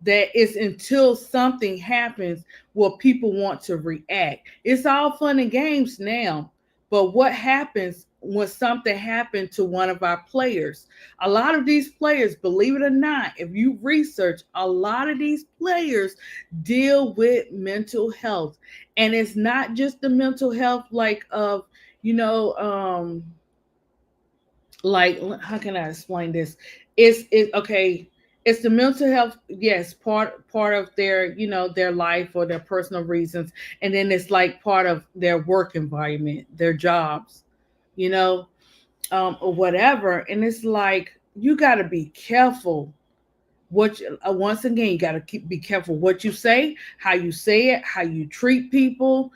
that it's until something happens where people want to react? It's all fun and games now, but what happens when something happened to one of our players? A lot of these players, believe it or not, if you research, a lot of these players deal with mental health. And it's not just the mental health like of, like, how can I explain this? Okay. It's the mental health, yes, part of their, their life or their personal reasons, and then it's like part of their work environment, their jobs, you know, or whatever. And it's like you got to be careful. Once again, you got to be careful what you say it, how you treat people.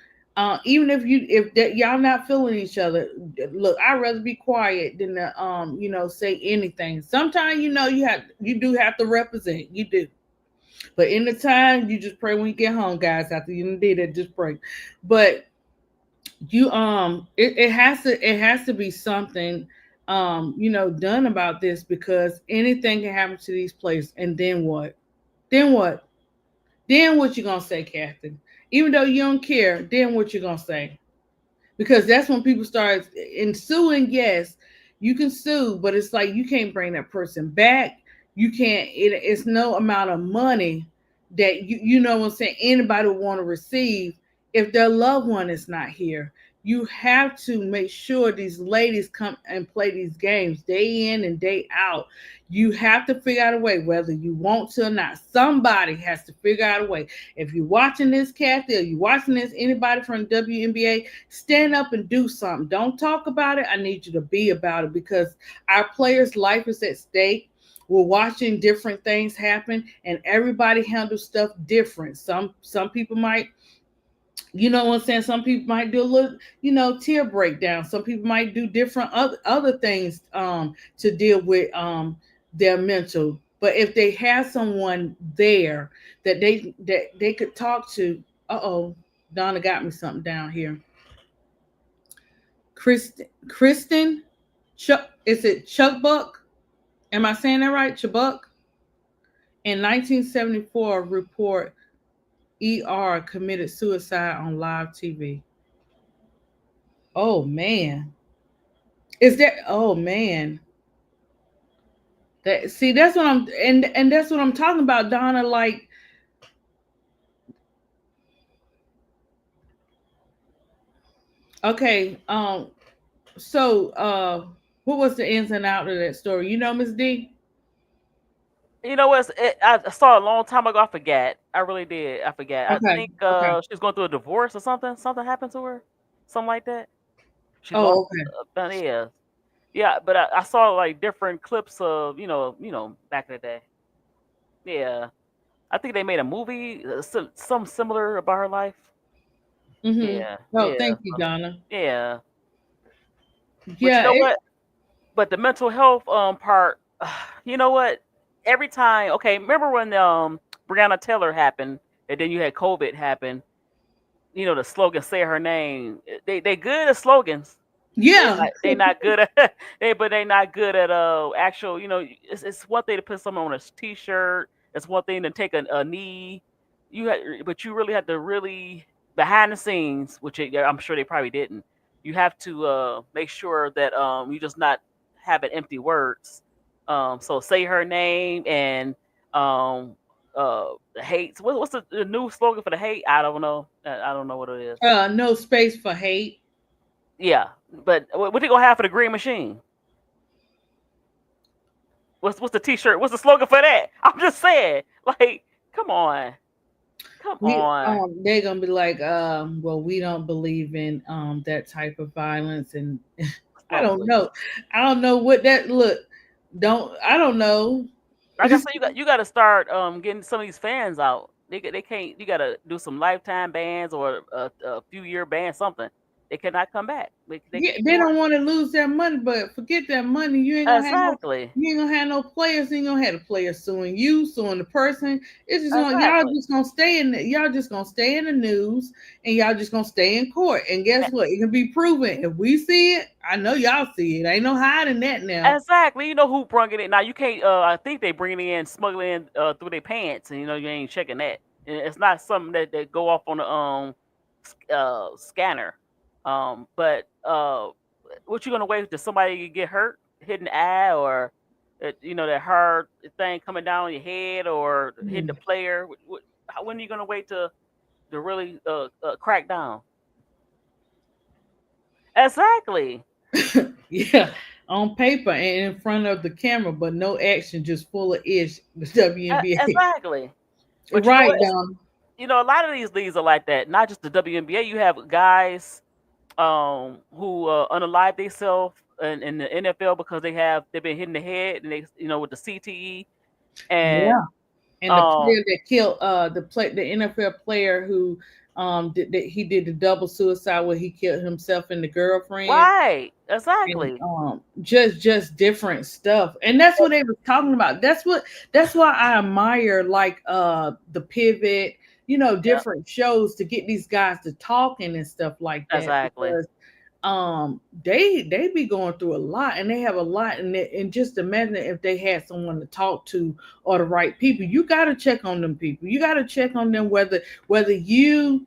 Even if that y'all not feeling each other, look, I'd rather be quiet than to say anything. Sometimes you do have to represent, you do. But in the time, you just pray when you get home, guys. After you did it, just pray. But you it has to be something done about this, because anything can happen to these players. And then what? Then what? Then what you gonna say, Captain? Even though you don't care, then what you gonna say? Because that's when people start suing. Yes, you can sue, but it's like you can't bring that person back. You can't. It's no amount of money that you know what I'm saying, anybody would want to receive if their loved one is not here. You have to make sure these ladies come and play these games day in and day out. You have to figure out a way, whether you want to or not. Somebody has to figure out a way. If you're watching this, Kathy, or you're watching this, anybody from the WNBA, stand up and do something. Don't talk about it. I need you to be about it, because our players' life is at stake. We're watching different things happen, and everybody handles stuff different. Some people might, you know what I'm saying, some people might do a little, tear breakdown. Some people might do different other things to deal with their mental. But if they have someone there that they could talk to, Donna got me something down here. Kristen Chuck, is it Chuck Buck? Am I saying that right? Chubbuck? In 1974 report ER committed suicide on live TV. Oh man. Is that oh man. That see that's what and that's what I'm talking about, Donna. Like, okay, so what was the ins and out of that story? You know, Miss D? You know what? I saw it a long time ago. I forgot. I really did. I forgot. I Okay, think okay. she was going through a divorce or something. Something happened to her. Something like that. She lost. Oh, okay. Yeah, yeah. But I saw like different clips of back in the day. Yeah, I think they made a movie, some similar about her life. Mm-hmm. Yeah, Oh, yeah, thank you, Donna. yeah. But you Yeah, know what? But the mental health part, you know what? Every time, okay, remember when Breonna Taylor happened, and then you had COVID happen. You know the slogan "Say her name." They good at slogans. yeah, They not good at they not good at actual. It's one thing to put something on a t-shirt. It's one thing to take a knee. But you really have to really behind the scenes, which I'm sure they probably didn't. You have to make sure that you just not having empty words. So say her name and um the hate. What's the new slogan for the hate? I don't know. I don't know what it is. no space for hate. Yeah, but what you gonna have for the green machine? What's the T-shirt? What's the slogan for that? I'm just saying, like, come on, come We on. they're gonna be like, well, we don't believe in that type of violence, and I Lord, don't please. know. I don't know what that look. Don't I don't know. Like I said, you got to start getting some of these fans out. They can't. You got to do some lifetime bans or a few year ban, something. They cannot come back. They Yeah, keep they doing don't want to lose their money, but forget that money. exactly, You ain't gonna have no players. You ain't gonna have the players suing you, suing the person. It's just gonna exactly. y'all just gonna stay in the news, and y'all just gonna stay in court. And guess what? It can be proven. If we see it, I know y'all see it. Ain't no hiding that now. Exactly. You know who brung it in. Now you can't. I think they bring it in, smuggling in through their pants, and you ain't checking that. And it's not something that go off on the scanner. But what you gonna wait to somebody get hurt, hit an eye, or that hard thing coming down on your head, or hitting the Hmm. player? When are you gonna wait to really crack down? Exactly. Yeah, on paper and in front of the camera, but no action, just full of ish. The WNBA, Exactly. But you know right, what? Dom? A lot of these leagues are like that. Not just the WNBA. You have guys who unalive themselves in the NFL because they've been hitting the head and they with the CTE Yeah. and And the um player that killed the NFL player who he did the double suicide where he killed himself and the girlfriend, right, and exactly. just different stuff. And that's what they were talking about. That's why I admire like the pivot, Yep, different shows to get these guys to talking and stuff like that, exactly. because they be going through a lot, and they have a lot, and just imagine if they had someone to talk to, or the right people. You got to check on them people. You got to check on them, whether you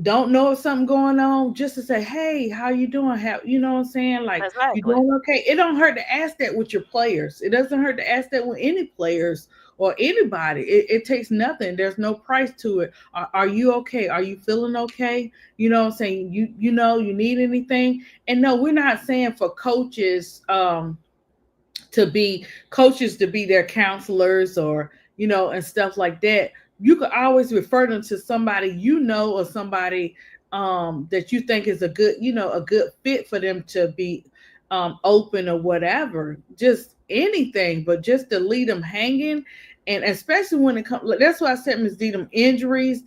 don't know if something going on, just to say, hey, how you doing? How, you know what I'm saying? Like, you Exactly. doing okay? It don't hurt to ask that with your players. It doesn't hurt to ask that with any players or anybody. It takes nothing. There's no price to it. Are you okay? Are you feeling okay? You know what I'm saying? You need anything? And no, we're not saying for coaches to be their counselors, or and stuff like that. You could always refer them to somebody, or somebody that you think is a good fit for them to be open or whatever, just anything, but just to leave them hanging. And especially when it comes, that's why I said, Ms. D, them injuries,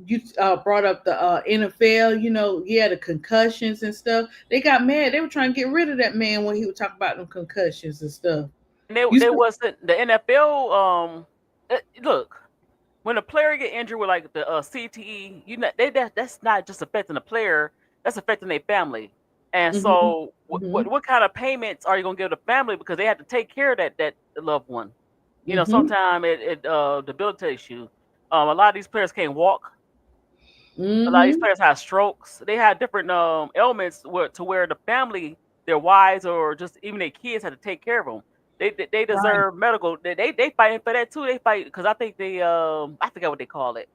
you brought up the NFL, yeah, the concussions and stuff. They got mad. They were trying to get rid of that man when he would talk about them concussions and stuff. And they You they said, wasn't the NFL. Look, when a player get injured with like the CTE, that's not just affecting the player, that's affecting their family. And hmm so, hmm what kind of payments are you gonna give the family because they have to take care of that loved one? hmm Sometimes it debilitates you. A lot of these players can't walk. A lot of these Mm-hmm. players have strokes. They have different ailments to where the family, their wives, or just even their kids had to take care of them. They Right. deserve medical. They fighting for that too. They fight because I think they I forget what they call it.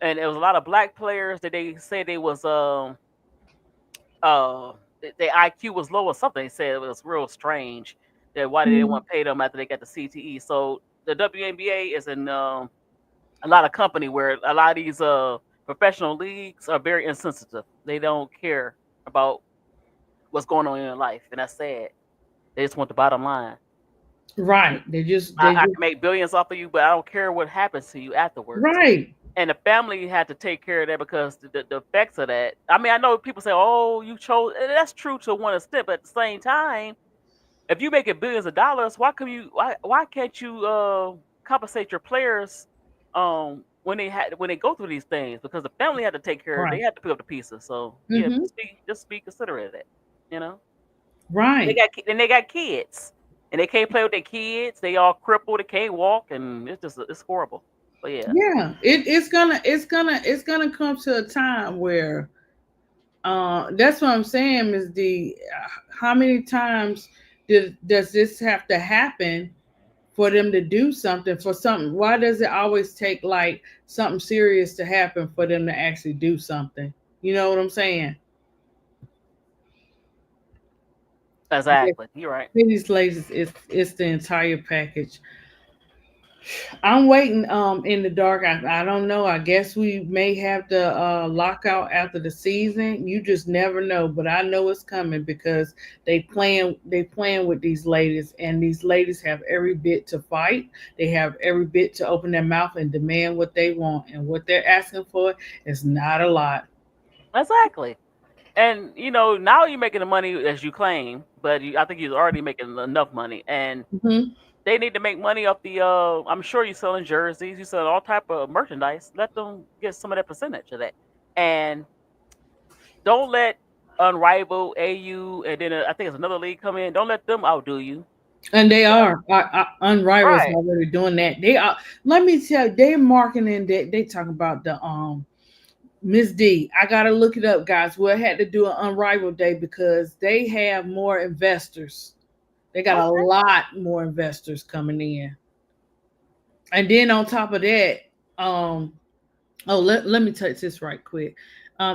And there was a lot of black players that they say they was their IQ was low or something. They said it was real strange that why they didn't Mhm. want to pay them after they got the CTE. So the WNBA is in a lot of company where a lot of these professional leagues are very insensitive. They don't care about what's going on in your life, and that's sad. They just want the bottom line. Right. They I just can make billions off of you, but I don't care what happens to you afterwards. right. And the family had to take care of that because the effects of that. I mean, I know people say, "Oh, you chose." And that's true to one extent, but at the same time, if you making billions of dollars, why can't you compensate your players when they go through these things? Because the family had to take care, they Right. had to pick up the pieces. So yeah, Mm-hmm. just be considerate of that, you know. And Right. they got kids, and they can't play with their kids. They all crippled, they can't walk, and it's horrible. But yeah, Yeah. It's gonna come to a time where that's what I'm saying, Ms. D. How many times does this have to happen for them to do something for something? Why does it always take like something serious to happen for them to actually do something? You know what I'm saying? Yeah, exactly. You're right. these ladies, it's the entire package. I'm waiting in the dark. I don't know. I guess we may have the lockout after the season. You just never know, but I know it's coming because they playing with these ladies, and these ladies have every bit to fight. They have every bit to open their mouth and demand what they want, and what they're asking for is not a lot. Exactly. And now you're making the money as you claim, but I think you're already making enough money, and Hmm. they need to make money off the. I'm sure you're selling jerseys, you selling all type of merchandise. Let them get some of that percentage of that, and don't let Unrivaled, AU, and then I think it's another league come in. Don't let them outdo you. And they Yeah. are unrivals Right. already doing that. They are. Let me tell you, they're marketing. They talk about the Miss D. I gotta look it up, guys. We had to do an unrivaled day because they have more investors. They got a Okay. lot more investors coming in. And then on top of that, um, oh, let me touch this right quick.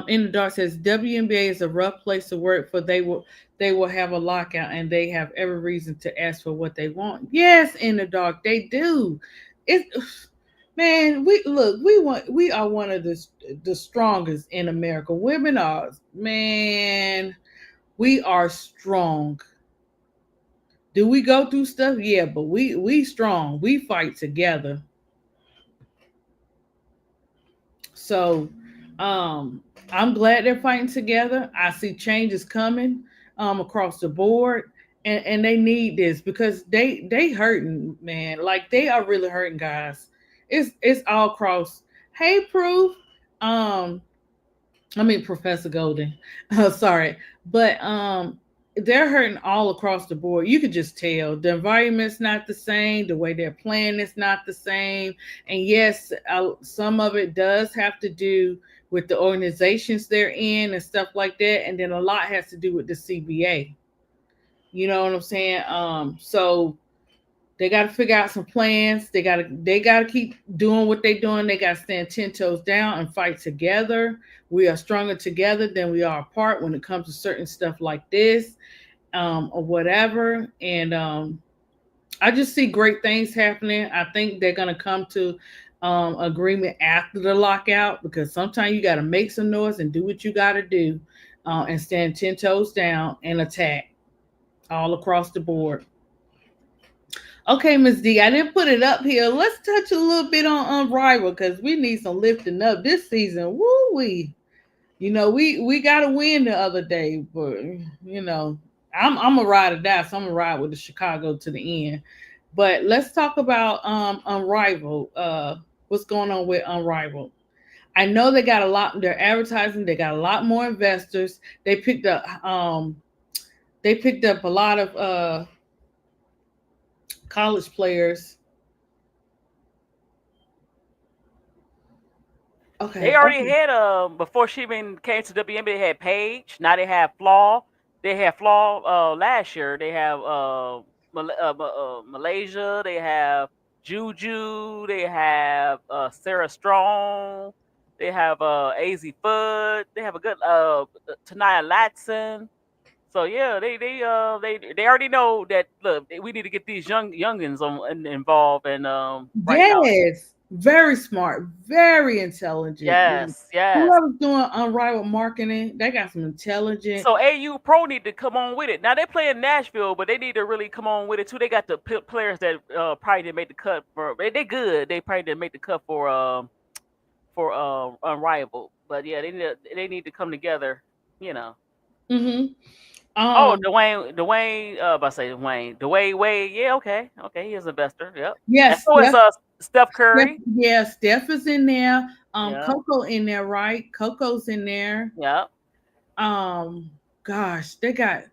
In the dark says WNBA is a rough place to work for. They will have a lockout and they have every reason to ask for what they want. Yes, in the dark they do. It man, we are one of the strongest in America. Women are, man, we are strong. Do we go through stuff? Yeah, but we strong. We fight together. So I'm glad they're fighting together. I see changes coming across the board. And they need this because they hurting, man. Like they are really hurting, guys. It's all across. Hey, Proof. Um, I mean Professor Golden. Sorry, but they're hurting all across the board. You could just tell the environment's not the same. The way they're playing is not the same. And yes, some of it does have to do with the organizations they're in and stuff like that. And then a lot has to do with the CBA. You know what I'm saying? So they got to figure out some plans. They got to keep doing what they're doing. They got to stand 10 toes down and fight together. We are stronger together than we are apart when it comes to certain stuff like this, or whatever. And I just see great things happening. I think they're gonna come to agreement after the lockout because sometimes you got to make some noise and do what you got to do, and stand 10 toes down and attack all across the board. Okay, Miss D, I didn't put it up here. Let's touch a little bit on Unrivaled because we need some lifting up this season. Woo wee. We got to win the other day, but I'm a ride or die, so I'm gonna ride with the Chicago to the end. But let's talk about Unrivaled. What's going on with Unrivaled? I know they got a lot. They're advertising. They got a lot more investors. They picked up a lot of college players. Okay. They already Okay. had before she even came to WNBA. They had Paige. Now they have Flaw. They had Flaw last year. They have Malaysia. They have Juju. They have Sarah Strong. They have Az Foot. They have a good Tanaya Latson. So yeah, they already know that. Look, we need to get these youngins involved, and right now, Yes. Very smart. Very intelligent. yes, yes. Whoever's doing unrivaled marketing, they got some intelligent. So AU Pro need to come on with it. Now they play in Nashville, but they need to really come on with it too. They got the players that probably didn't make the cut for. They good. They probably didn't make the cut for Unrivaled. But yeah, they need to come together. You know. Mm-hmm. Oh, Dwayne. About to say Dwayne Wade. Yeah, okay, okay. He is an investor. Yep. And Yes, so is Steph Curry. yeah, Steph is in there. Yeah. Coco in there, right? Coco's in there. Yeah. Um, gosh, they got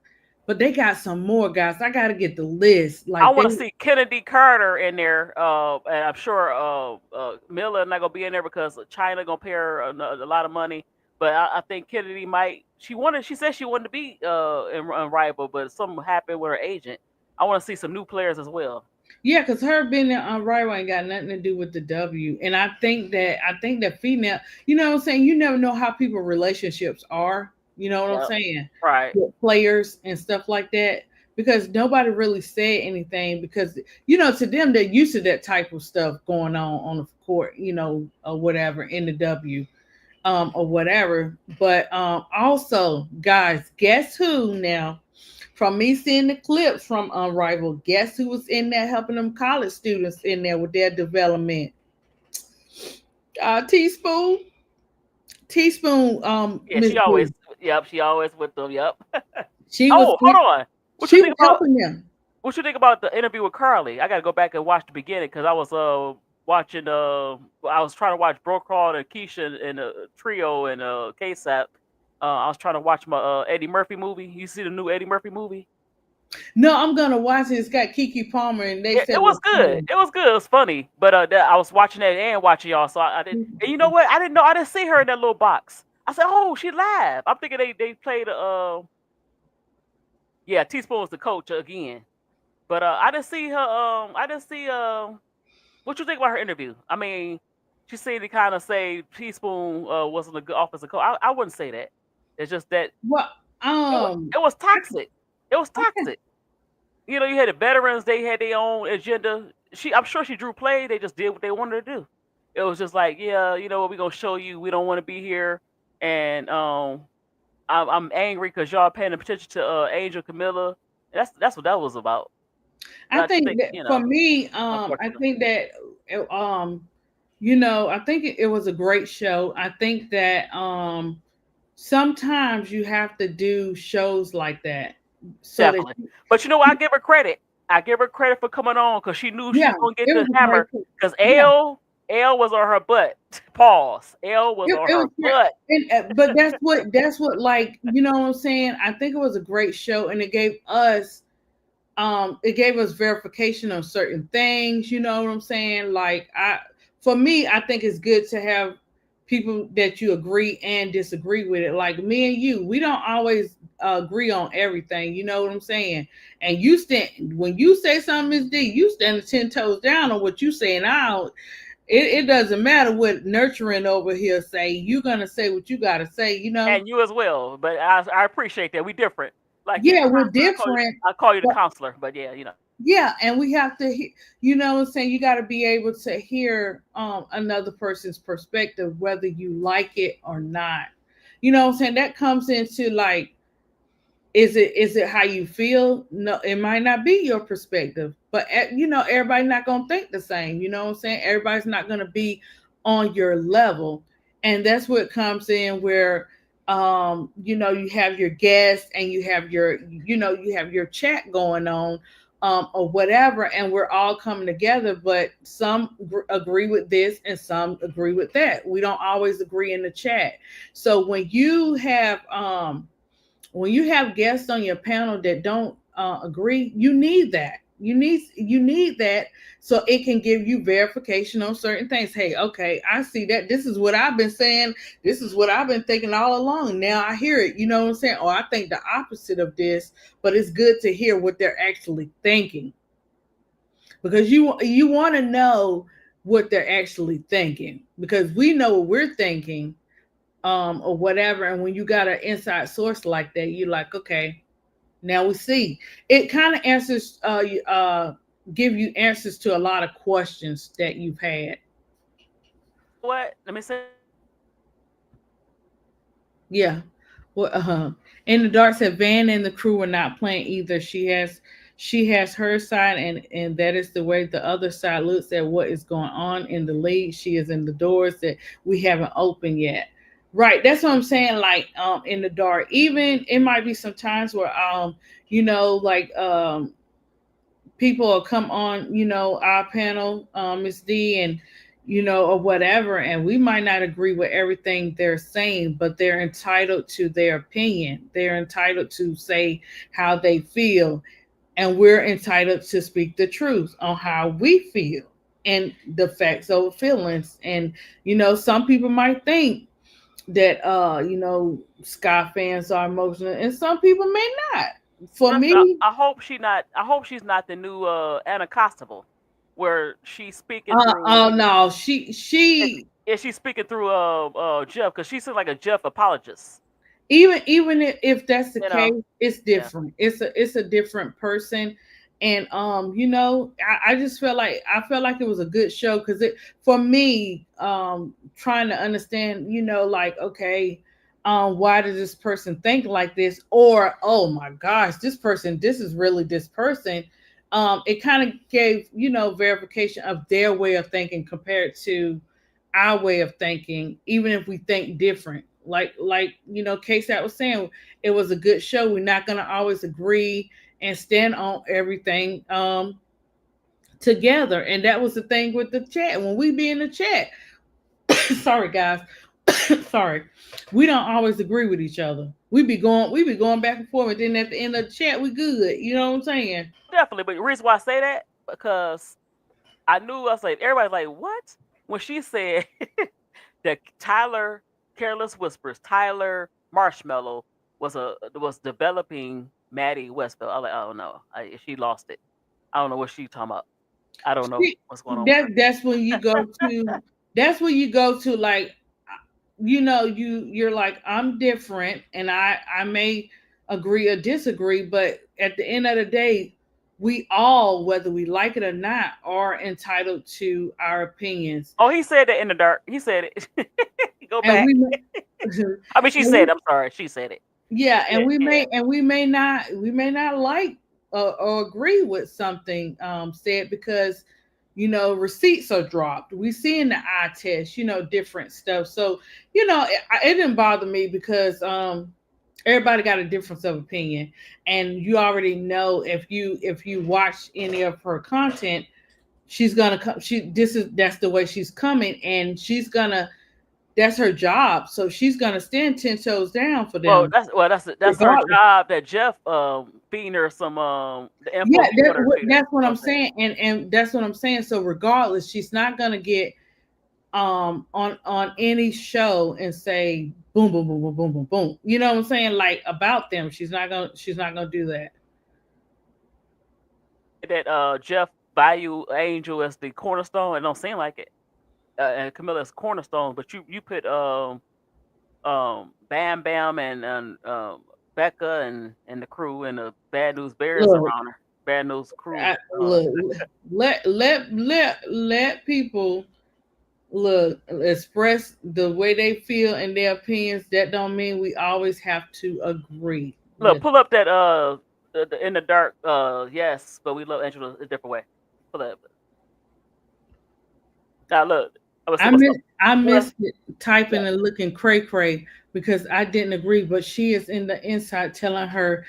some more guys. I gotta get the list. I Like they want to see Kennedy Carter in there, and I'm sure Miller not gonna be in there because China gonna pay her a lot of money. But I think Kennedy might. She said she wanted to be in rival, but something happened with her agent. I want to see some new players as well. Yeah, because her being on right ain't got nothing to do with the W. And I think that female, you know what I'm saying? You never know how people relationships are, you know what I'm Yep. saying? Right. With players and stuff like that. Because nobody really said anything because to them they're used to that type of stuff going on the court, or whatever in the W. Or whatever. But also, guys, guess who now? From me seeing the clips from Unrivaled, guess who was in there helping them college students in there with their development? Teaspoon. Teaspoon, Yeah. Miss She always. B. Yep. She always with them. Yep. She was Oh, hold on. What you she was think about? helping them. What you think about the interview with Carly? I got to go back and watch the beginning because I was watching I was trying to watch Bro Crawl and Keisha and Trio and KSAP. I was trying to watch my Eddie Murphy movie. You see the new Eddie Murphy movie? No, I'm gonna watch it. It's got Kiki Palmer, and they said It it was was good. funny. It was good. It was funny. But I was watching that and watching y'all, so I didn't. And you know what? I didn't know. I didn't see her in that little box. I said, "Oh, she laughed." I'm thinking they played yeah, Teaspoon was the coach again. But I didn't see her. I didn't see. What you think about her interview? I mean, she seemed to kind of say Teaspoon wasn't a good offensive coach. I wouldn't say that. It's just that Well, it was toxic. It was okay. toxic. You had the veterans. They had their own agenda. I'm sure she drew play. They just did what they wanted to do. It was just like, yeah, you know what? We're gonna show you. We don't want to be here, and I'm angry because y'all paying attention to Angel Camilla. That's what that was about. I I just think think, that for me, I unfortunately. think that I think it was a great show. I think that sometimes you have to do shows like that so that Definitely. But you know what? I give her credit. I give her credit for coming on because she knew she yeah, was gonna get it the was a great hammer. Because yeah. L was on her butt. Pause. L was on It her was great. butt. But that's what like you know what I'm saying. I think it was a great show, and it gave us verification on certain things. You know what I'm saying? Like for me, I think it's good to have people that you agree and disagree with it. Like me and you, we don't always agree on everything. You know what I'm saying? And you stand when you say something is D, you stand 10 toes down on what you say, and I don't. It doesn't matter what nurturing over here say. You're gonna say what you gotta say. And you as well. But I appreciate that. We different. Like you the Yeah, we're counselor, different. I call you the But counselor. But yeah. yeah, and we have to you know what I'm saying, you got to be able to hear another person's perspective whether you like it or not. You know what I'm saying? That comes into like, is it how you feel? No, it might not be your perspective, but everybody's not gonna think the same. You know what I'm saying? Everybody's not gonna be on your level, and that's what comes in where you have your guests and you have your chat going on, or whatever, and we're all coming together, but some agree with this and some agree with that. We don't always agree in the chat. So when you have guests on your panel that don't agree, you need that. You need that so it can give you verification on certain things. Hey, okay, I see that. This is what I've been saying. This is what I've been thinking all along. Now I hear it. You know what I'm saying? Or I think the opposite of this, but it's good to hear what they're actually thinking, because you want to know what they're actually thinking, because we know what we're thinking, or whatever. And when you got an inside source like that, you're like, okay, now we see. It kind of answers, give you answers to a lot of questions that you've had. What? Let me say. Yeah. Well, in the dark said Van and the crew were not playing either. She has her side, and that is the way the other side looks at what is going on in the league. She is in the doors that we haven't opened yet. Right. That's what I'm saying. Like, in the dark, even it might be some times where, like, people will come on, our panel, Miss D, and or whatever, and we might not agree with everything they're saying, but they're entitled to their opinion. They're entitled to say how they feel, and we're entitled to speak the truth on how we feel and the facts over feelings. And some people might think that Sky fans are emotional, and some people may not. For me, I hope she not. I hope she's not the new Anna Costable, where she's speaking through. oh no, she Is she speaking through Jeff? Because she seems like a Jeff apologist. even if that's the You case, know. it's Yeah. different. It's a different person. And I just felt like it was a good show, because it, for me, trying to understand, like, okay, why does this person think like this, or oh my gosh, this is really this person. It kind of gave, verification of their way of thinking compared to our way of thinking, even if we think different. Like KSAT was saying, it was a good show. We're not gonna always agree and stand on everything, together. And that was the thing with the chat. When we be in the chat, sorry guys, sorry, we don't always agree with each other. We be going back and forth, and then at the end of the chat, we good. You know what I'm saying? Definitely. But the reason why I say that, because I knew, I was like, everybody's like, what? When she said that Tyler Careless Whispers, Tyler Marshmallow was developing Maddie Westfield. I was like, oh no, she lost it. I don't know what she talking about. I don't know what's going on with her. That's when you go to. That's when you go to, like, you're like, I'm different, and I may agree or disagree, but at the end of the day, we all, whether we like it or not, are entitled to our opinions. Oh, he said that in the dark. He said it. Go And back. we I mean, she and said. we I'm sorry. She said it. yeah, Yeah, yeah. and we may not like, or agree with something, said, because receipts are dropped. We see in the eye test, different stuff. So it didn't bother me, because everybody got a difference of opinion, and you already know, if you watch any of her content, she's gonna come. That's the way she's coming, and that's her job. So she's gonna stand 10 toes down for Well, them, that's her regardless. job. That Jeff feeding her some the info Yeah, he wanted her to feed her. that's what You know I'm what I'm saying? saying, and that's what I'm saying. So regardless, she's not gonna get, on any show and say boom, boom, boom, boom, boom, boom, boom. You know what I'm saying? Like, about them, she's not gonna do that. That Jeff value Angel as the cornerstone. It don't seem like it. And Camilla's cornerstone, but you put Bam Bam and Becca and the crew and the Bad News Bears Look, around her. Bad News crew. look, let people look express the way they feel and their opinions. That don't mean we always have to agree Look, with. pull up that the in the dark. Yes, but we love Angela a different way. Pull that up. Now look, I was I what's miss up? I What? missed it, typing Yeah. and looking cray cray, because I didn't agree, but she is in the inside her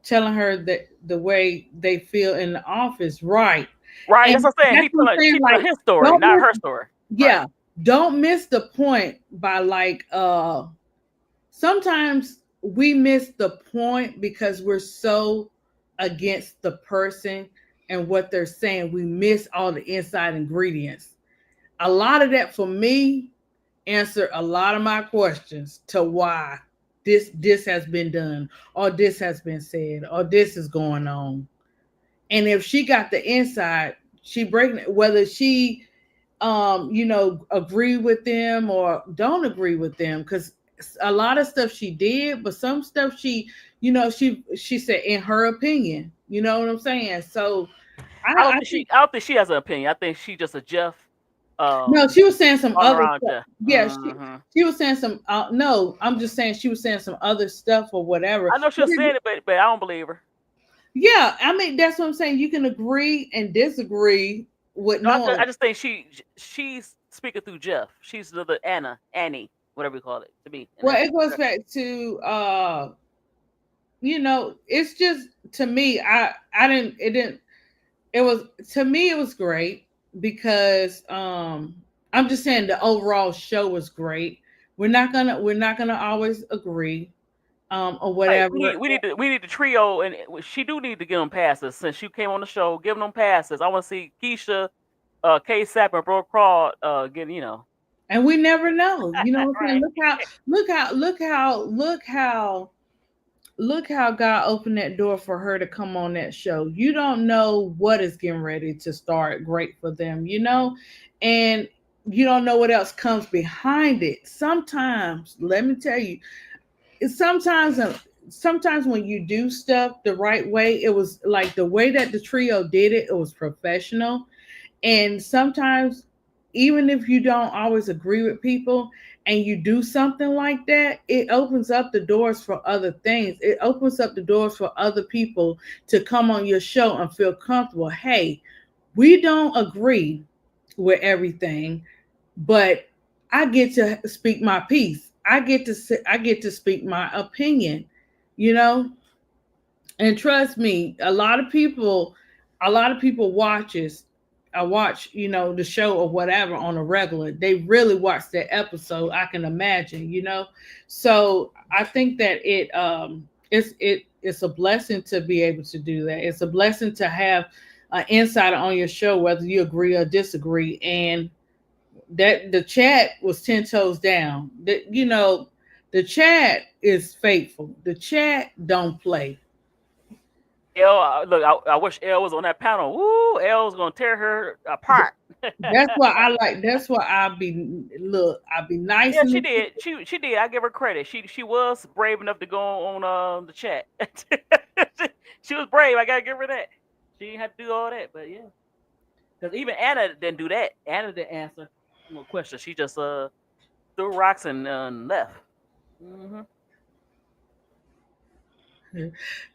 telling her that the way they feel in the office, right? Right, that's And what I'm saying. that's what I'm saying. She Like, telling his story, don't not miss, her story. Right. yeah, don't miss the point by, like, sometimes we miss the point because we're so against the person and what they're saying. We miss all the inside ingredients. A lot of that for me answer a lot of my questions to why this has been done, or this has been said, or this is going on. And if she got the inside, she breaking it, whether she agree with them or don't agree with them, because a lot of stuff she did, but some stuff she said in her opinion. You know what I'm saying? So I think I don't think she has an opinion. I think she just a Jeff. no, she was saying some All other around stuff. Jeff. Yeah, Hmm. she was saying some. No, I'm just saying she was saying some other stuff or whatever. I know she was saying it, but I don't believe her. Yeah, I mean that's what I'm saying. You can agree and disagree with No, knowing. I just think she's speaking through Jeff. She's the Annie, whatever you call it to me. And Well, that's it goes back to it's just to me. I didn't. It didn't. It was to me. It was great because I'm just saying the overall show was great. We're not gonna always agree or like whatever. we need the trio, and she do need to give them passes since she came on the show. Giving them passes. I want to see Keisha, K Sap, and Bro Crawl getting And we never know. You know what I'm saying? right. Look how God opened that door for her to come on that show. You don't know what is getting ready to start great for them. And you don't know what else comes behind it. Sometimes, let me tell you, it's sometimes when you do stuff the right way, it was like the way that the trio did it, it was professional. And sometimes, even if you don't always agree with people and you do something like that, it opens up the doors for other things. It opens up the doors for other people to come on your show and feel comfortable. Hey, we don't agree with everything, but I get to speak my piece. I get to speak my opinion, you know? And trust me, a lot of people watch the show or whatever on a regular. They really watch that episode, I can imagine. So I think that it's a blessing to be able to do that. It's a blessing to have an insider on your show, whether you agree or disagree. And that the chat was 10 toes down. The chat is faithful. The chat don't play. Look, I wish Elle was on that panel. Woo, Elle was gonna tear her apart. That's why I'll be nice Yeah, in she the did. She did. I give her credit. She was brave enough to go on the chat. She was brave. I gotta give her that. She didn't have to do all that, but yeah. Because even Anna didn't do that. Anna didn't answer no question. She just threw rocks and left. Hmm.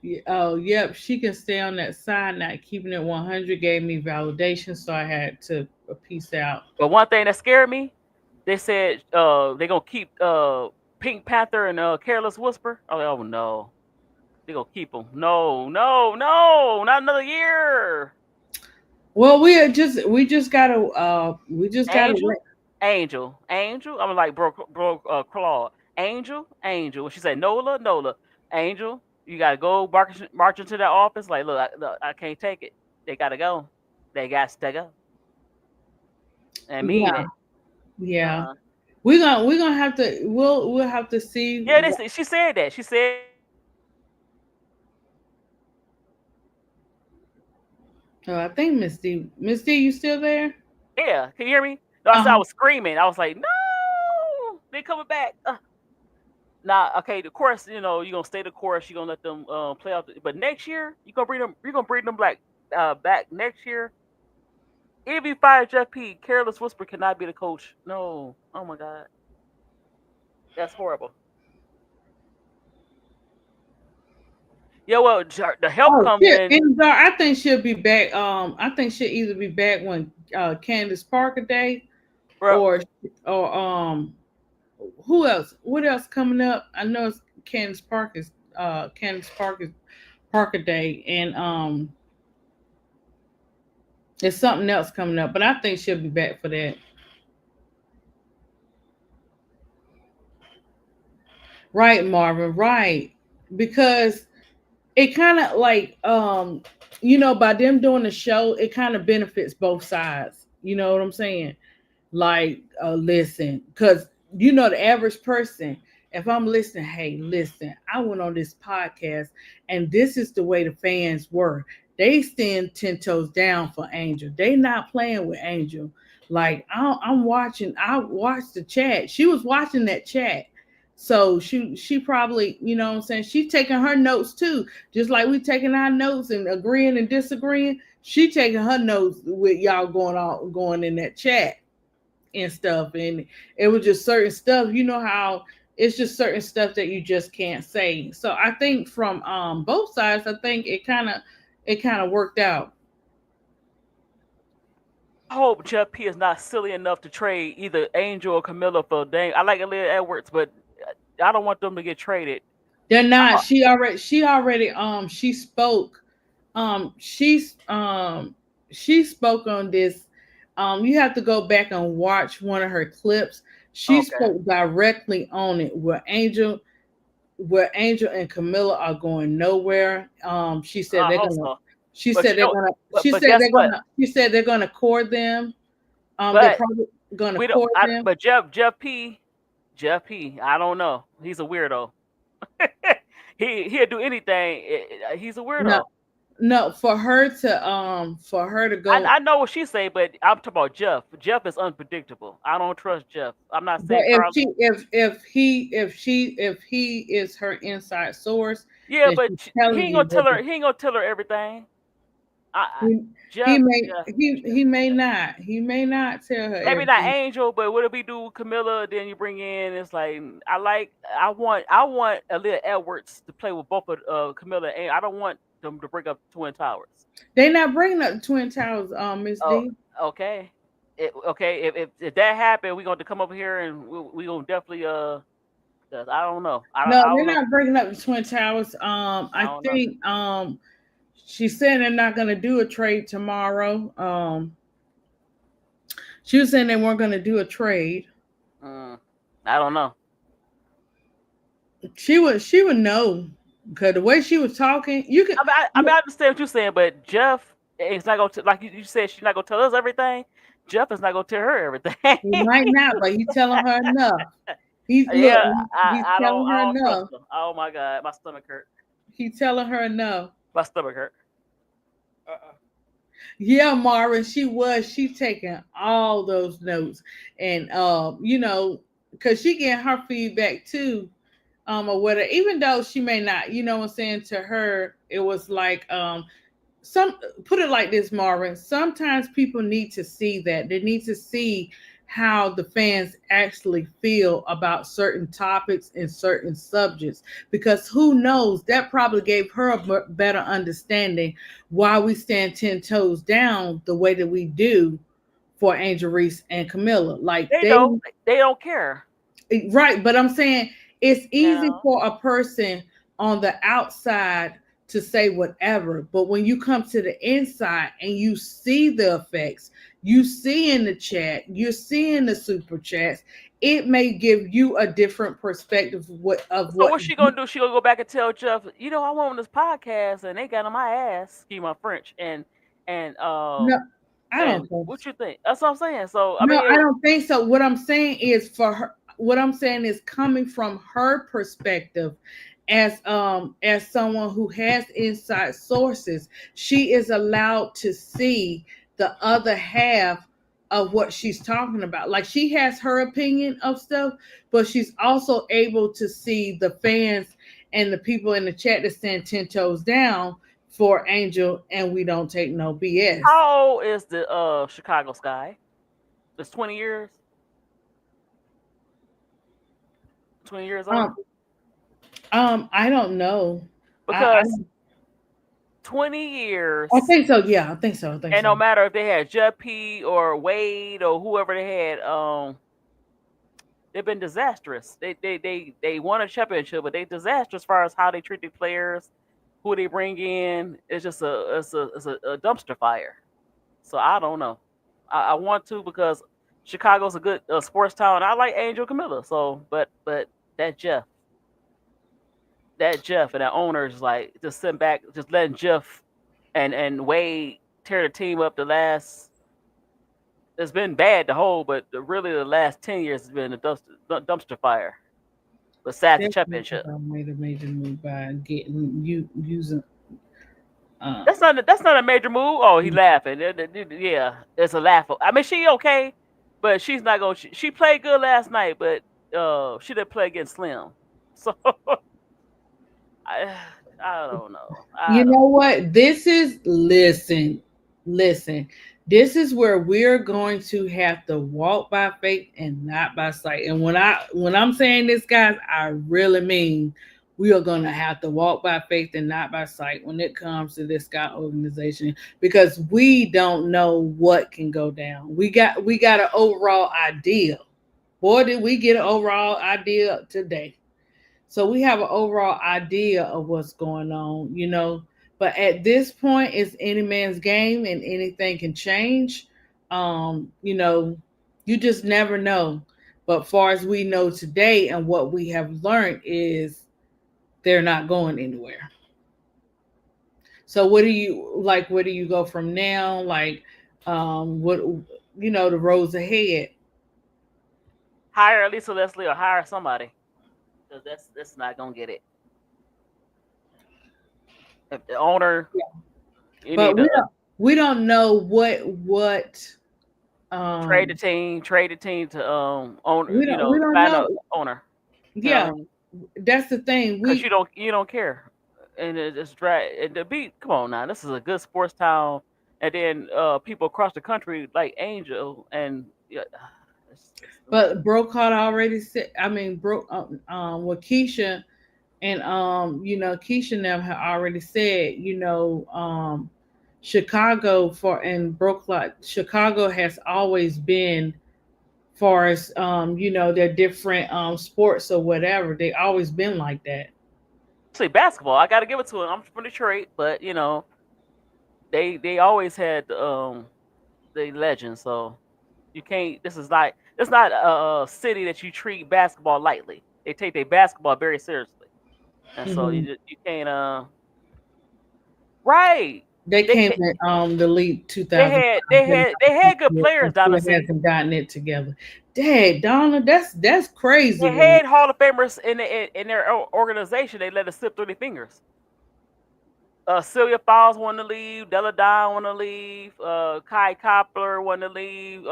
Yeah, oh, yep. She can stay on that side. Not keeping it 100 gave me validation, so I had to peace out. But one thing that scared me, they said they're gonna keep Pink Panther and Careless Whisper. I was like, oh no, they gonna keep them. No, no, no, not another year. Well, we just gotta Angel, Angel. I'm like bro, Claude. Angel. When she said Nola, Angel. You gotta go march into that office. Like, look, I can't take it. They gotta go. They got to go and mean yeah, it. yeah. Uh, We're gonna have to see. yeah, she said that. She said, Oh, I think Miss D, you still there? yeah. Can you hear me? No, I said I Uh-huh. was screaming. I was like, no, they coming back. Nah, okay. The course, you're gonna stay the course. You're gonna let them play out. But next year, you gonna bring them. You're gonna bring them back next year. If you fire Jeff P, Careless Whisper cannot be the coach. No. Oh my God, that's horrible. Yeah, well, the help Oh comes shit! in. I think she'll be back. I think she'll either be back when Candace Parker Day, Bro, or who else? What else coming up? I know it's Candace Parker Day, and there's something else coming up, but I think she'll be back for that. Right, Marvin. Right, because it kind of like by them doing the show, it kind of benefits both sides. You know what I'm saying? Like, listen, because the average person, if I'm listening, hey, listen, I went on this podcast, and this is the way the fans were. They stand 10 toes down for Angel. They not playing with Angel. Like, I'm watching. I watched the chat. She was watching that chat. So she probably, what I'm saying, she's taking her notes too, just like we taking our notes and agreeing and disagreeing. She taking her notes with y'all going in that chat and stuff. And it was just certain stuff, how it's just certain stuff that you just can't say. So I think from both sides, I think it kind of worked out. I hope Jeff P is not silly enough to trade either Angel or Camilla for Dame. I like Aaliyah Edwards, but I don't want them to get traded. They're not. Uh, She spoke. She's she spoke on this. You have to go back and watch one of her clips. She okay. spoke directly on it where Angel and Camilla are going nowhere. She said I they're hope gonna. so. She But said you they're know, gonna. but but guess what? She said they're gonna court them. They're But probably gonna we don't. court them. But Jeff P. I don't know. He's a weirdo. He'll do anything. He's a No, weirdo. no, for her to go. I know what she say, but I'm talking about Jeff. Jeff is unpredictable. I don't trust Jeff. I'm not But saying Carl. if he is her inside source, Yeah, then but she's telling he ain't you gonna tell that her. He ain't gonna tell her everything. he, he Jeff, may Jeff, he may not tell her maybe not everything. Angel, but what if we do Camilla? Then you bring in. It's like I want Aaliyah Edwards to play with both of Camilla and I don't want them to bring up Twin Towers. They not bringing up the Twin Towers, Miss Oh, D. okay. Okay, if that happened, we going to come over here and we gonna definitely 'cause I don't know. No, I they're don't know. not bringing up the Twin Towers. I I don't know. think she said they're not going to do a trade tomorrow. She was saying they weren't going to do a trade. Mm, I don't know. She would know because the way she was talking, you could. I understand what you're saying, but Jeff is not gonna like you said. She's not gonna tell us everything. Jeff is not gonna tell her everything. He might not, but he's telling her enough. He's look, Yeah, he's telling I her don't trust enough. her. Oh my god, my stomach hurt. He's telling her enough. My stomach hurt. Yeah, Marvin, she taking all those notes. And because she getting her feedback too, or whatever, even though she may not, what I'm saying, to her, it was like some put it like this, Marvin. Sometimes people need to see that. They need to see how the fans actually feel about certain topics and certain subjects, because who knows, that probably gave her a better understanding why we stand 10 toes down the way that we do for Angel Reese and Camilla. Like They don't. They don't care. right, but I'm saying it's easy Yeah. for a person on the outside to say whatever, but when you come to the inside and you see the effects, you see in the chat, you're seeing the super chats, it may give you a different perspective of So what what's she gonna do? She gonna go back and tell Jeff, I went on this podcast and they got on my ass, excuse my French, and no, I don't and think what you think? That's what I'm saying. So I No, mean, I don't think so. What I'm saying is for her. What I'm saying is coming from her perspective, as someone who has inside sources, she is allowed to see the other half of what she's talking about. Like, she has her opinion of stuff, but she's also able to see the fans and the people in the chat that stand 10 toes down for Angel, and we don't take no BS. how old is the Chicago Sky? It's 20 years. 20 years old. Um, I don't know. I Because 20 I years, think so. Yeah, I think so. I think and no so. matter if they had Jeff P or Wade or whoever they had, they've been disastrous. They won a championship, but they disastrous as far as how they treat the players, who they bring in. It's just a dumpster fire. So I don't know. I want to because Chicago's a good sports town. I like Angel Camilla. So, but that that Jeff and that owner is like just sitting back, just letting Jeff and Wade tear the team up the last. It's been bad the whole, but really the last 10 years has been a dumpster fire. Besides the championship, Made a major move by getting you using. that's not a major move. Oh, he laughing. Yeah, it's a laugh. I mean, she okay, but she's not going. She played good last night, but she didn't play against Slim. So I I don't know. You know what? This is listen. This is where we're going to have to walk by faith and not by sight. And when I'm saying this, guys, I really mean we are going to have to walk by faith and not by sight when it comes to this guy organization, because we don't know what can go down. We got an overall idea. Boy, did we get an overall idea today. So we have an overall idea of what's going on, But at this point, it's any man's game and anything can change. You just never know. But far as we know today and what we have learned is they're not going anywhere. So what do you like? Where do you go from now? Like, what the roads ahead? Hire Lisa Leslie or hire somebody. Because that's not gonna get it. If the owner, but we don't know what trade the team to owner. We don't know. Owner. Yeah, that's the thing. Because you don't care, and it's drag and the beat. Come on now, this is a good sports town, and then people across the country like Angel and. Yeah, but Brocott already said. I mean, with Keisha and Keisha and them have already said. Chicago Chicago has always been, far as their different sports or whatever. They always been like that. See, basketball, I got to give it to them. I'm from Detroit, but they always had the legend. So you can't. It's not a city that you treat basketball lightly. They take their basketball very seriously, and so you can't. Right. They came in the league 2000. They had good players, Donna. Hasn't gotten it together. Dang, Donna, that's crazy. They had Hall of Famers in their organization. They let it slip through their fingers. Celia Fowles wanted to leave. Della Don wanted to leave. Kai Koppler wanted to leave.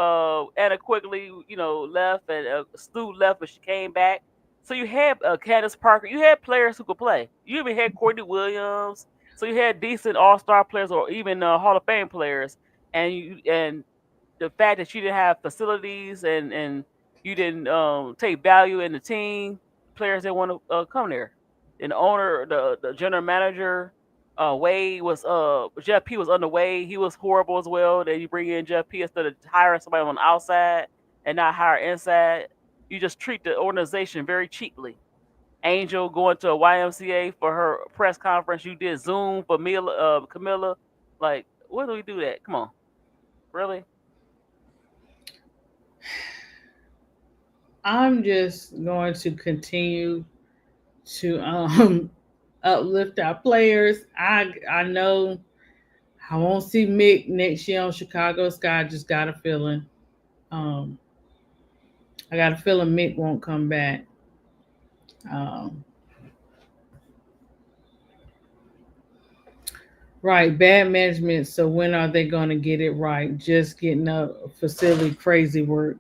Anna Quigley, left, and Stu left, but she came back. So you had Candace Parker. You had players who could play. You even had Courtney Williams. So you had decent all-star players or even Hall of Fame players, and the fact that you didn't have facilities and you didn't take value in the team, players that want to come there. And the owner, the general manager, Wade was Jeff P was under Wade. He was horrible as well. Then you bring in Jeff P instead of hiring somebody on the outside and not hire inside. You just treat the organization very cheaply. Angel going to a YMCA for her press conference. You did Zoom for Camilla. Like, where do we do that? Come on. Really? I'm just going to continue to uplift our players. I know I won't see Mick next year on Chicago Sky. I just got a feeling. I got a feeling Mick won't come back. Right, bad management. So when are they going to get it right? Just getting a facility crazy work.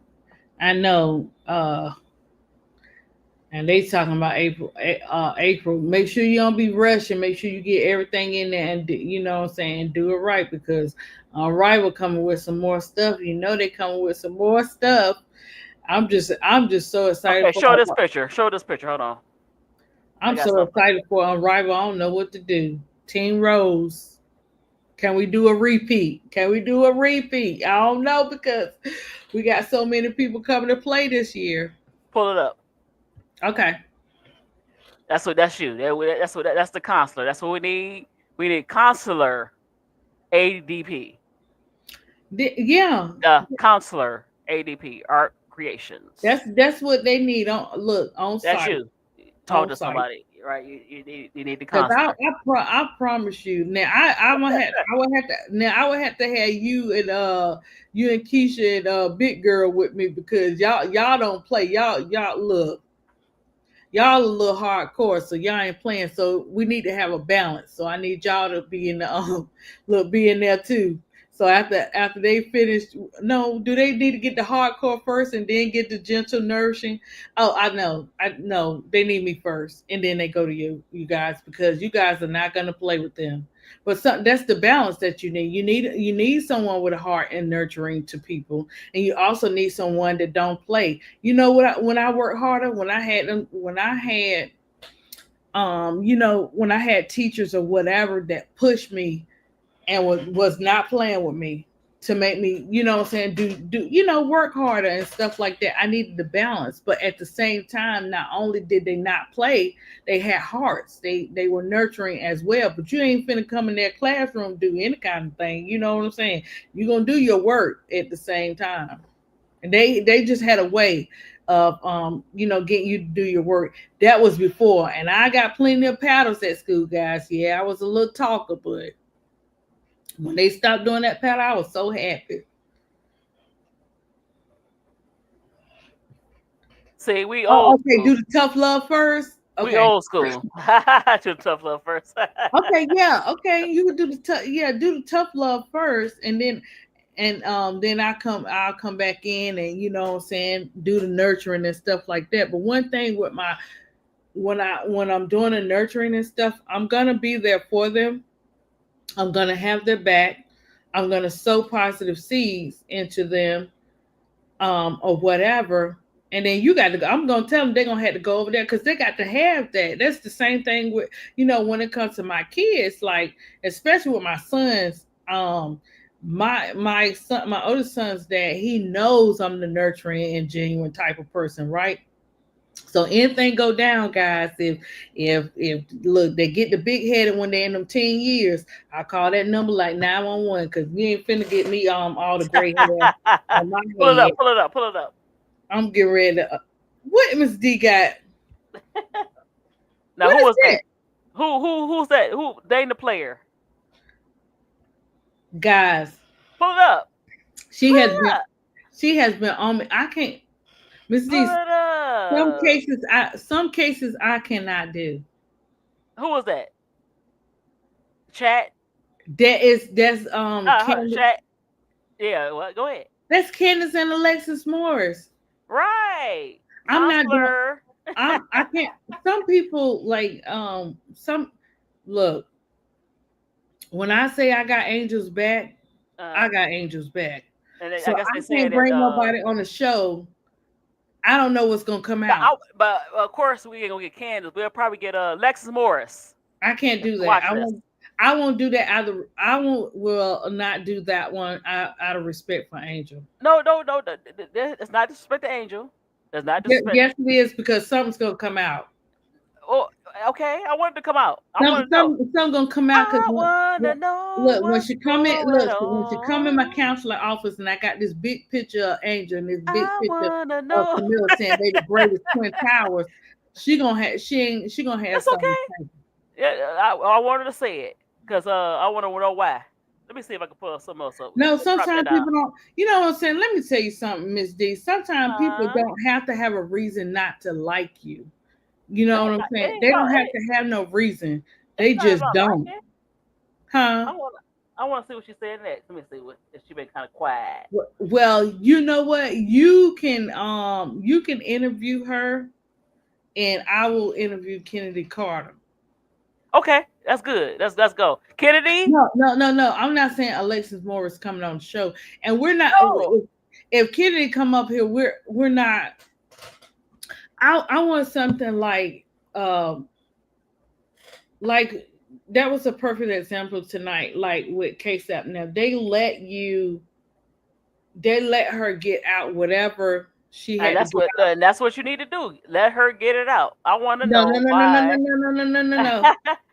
I know. And they talking about April. Make sure you don't be rushing. Make sure you get everything in there and do it right, because Rival coming with some more stuff. They coming with some more stuff. I'm just so excited. Okay, show this picture. Hold on. I'm so excited for Unrival. I don't know what to do. Team Rose. Can we do a repeat? I don't know, because we got so many people coming to play this year. Pull it up. Okay. That's you. That's the counselor. That's what we need. We need counselor ADP. The counselor ADP Art Creations. That's what they need on That's site. you. Talk to somebody. right. You need the Cause concert. I promise you. Now I would have to have you and Keisha and Big Girl with me because y'all don't play. Y'all look. Y'all a little hardcore, so y'all ain't playing. So we need to have a balance. So I need y'all to be in the look be in there too. So after they finish, no, do they need to get the hardcore first and then get the gentle nourishing? Oh, I know they need me first, and then they go to you guys because you guys are not gonna play with them. But that's the balance that you need. You need someone with a heart and nurturing to people, and you also need someone that don't play. You know what? When I worked harder, when I had teachers or whatever that pushed me and was not playing with me to make me, what I'm saying, work harder and stuff like that. I needed the balance, but at the same time, not only did they not play, they had hearts. They were nurturing as well. But you ain't finna come in their classroom do any kind of thing. You know what I'm saying? You're gonna do your work at the same time. And they just had a way of getting you to do your work. That was before, and I got plenty of paddles at school, guys. Yeah, I was a little talker, but when they stopped doing that paddle, I was so happy. See, we Oh, old okay. school. Do the tough love first. We Okay. old school. To tough love first. Okay. Yeah. Okay. You would do the tough. Yeah. Do the tough love first, and then I'll come back in and what I'm saying, do the nurturing and stuff like that. But one thing with my when I'm doing the nurturing and stuff, I'm gonna be there for them. I'm gonna have their back. I'm gonna sow positive seeds into them, or whatever. And then you got to go. I'm gonna tell them they're gonna have to go over there because they got to have that. That's the same thing with when it comes to my kids, like especially with my sons. My son, my oldest son's dad, he knows I'm the nurturing and genuine type of person, right? So anything go down, guys. If look, they get the big headed when they're in them 10 years, I call that number like 911 because you ain't finna get me all the gray hair on my Pull it head. up. Pull it up. Pull it up. I'm getting ready to. What Miss D got? Now What who is was that, that? Who's that? Who they the player? guys? Pull it up. She Pull has it been. up. She has been on me. I can't. Miss Pull D. it Some up. cases, I cannot do. Who was that? Chat. That's Candace. Chat. Yeah. Well, go ahead. That's Candace and Alexis Morris. Right. I'm not doing. Counselor. I can't. Some people like some look. When I say I got angels back, I Uh, got angels back. and I So guess I they said can't that. bring nobody on the show. I don't know what's gonna come out. But of course we ain't gonna get Candace. We'll probably get Alexis Morris. I can't do that. Watch this. I won't do that either. I won't will not do that one out of respect for Angel. No. It's not disrespect the angel. It's not disrespect. Yes, it is because something's gonna come out. Oh, okay. I wanted to come out. I Some want to know. some some gonna come out because I wanna know look what's going when she come in my on. counselor office and I got this big picture of Angel and this big I picture wanna of know. Camilla saying they the greatest twin towers. She gonna have That's something okay. to say. Yeah, I wanted to say it because I want to know why. Let me see if I can pull something else up. No, Drop that sometimes out. people don't. You know what I'm saying? Let me tell you something, Miss D. Sometimes people Huh? don't have to have a reason not to like you. You know what I'm It saying? ain't They about don't have it. to have no reason. It's They not just about don't. liking. Huh? I want to see what she said next. Let me see what if she been kind of quiet. Well, you know what? You can interview her and I will interview Kennedy Carter. Okay, that's good. Let's go. Kennedy. No. I'm not saying Alexis Morris coming on the show. And we're not No. if Kennedy come up here, we're not. I want something like that was a perfect example tonight, like with KSAP. Now they let her get out whatever she And had to get out. that's what you need to do. Let her get it out. I want to No, no, know no, no, no, no, why. no, no, no, no, no, no.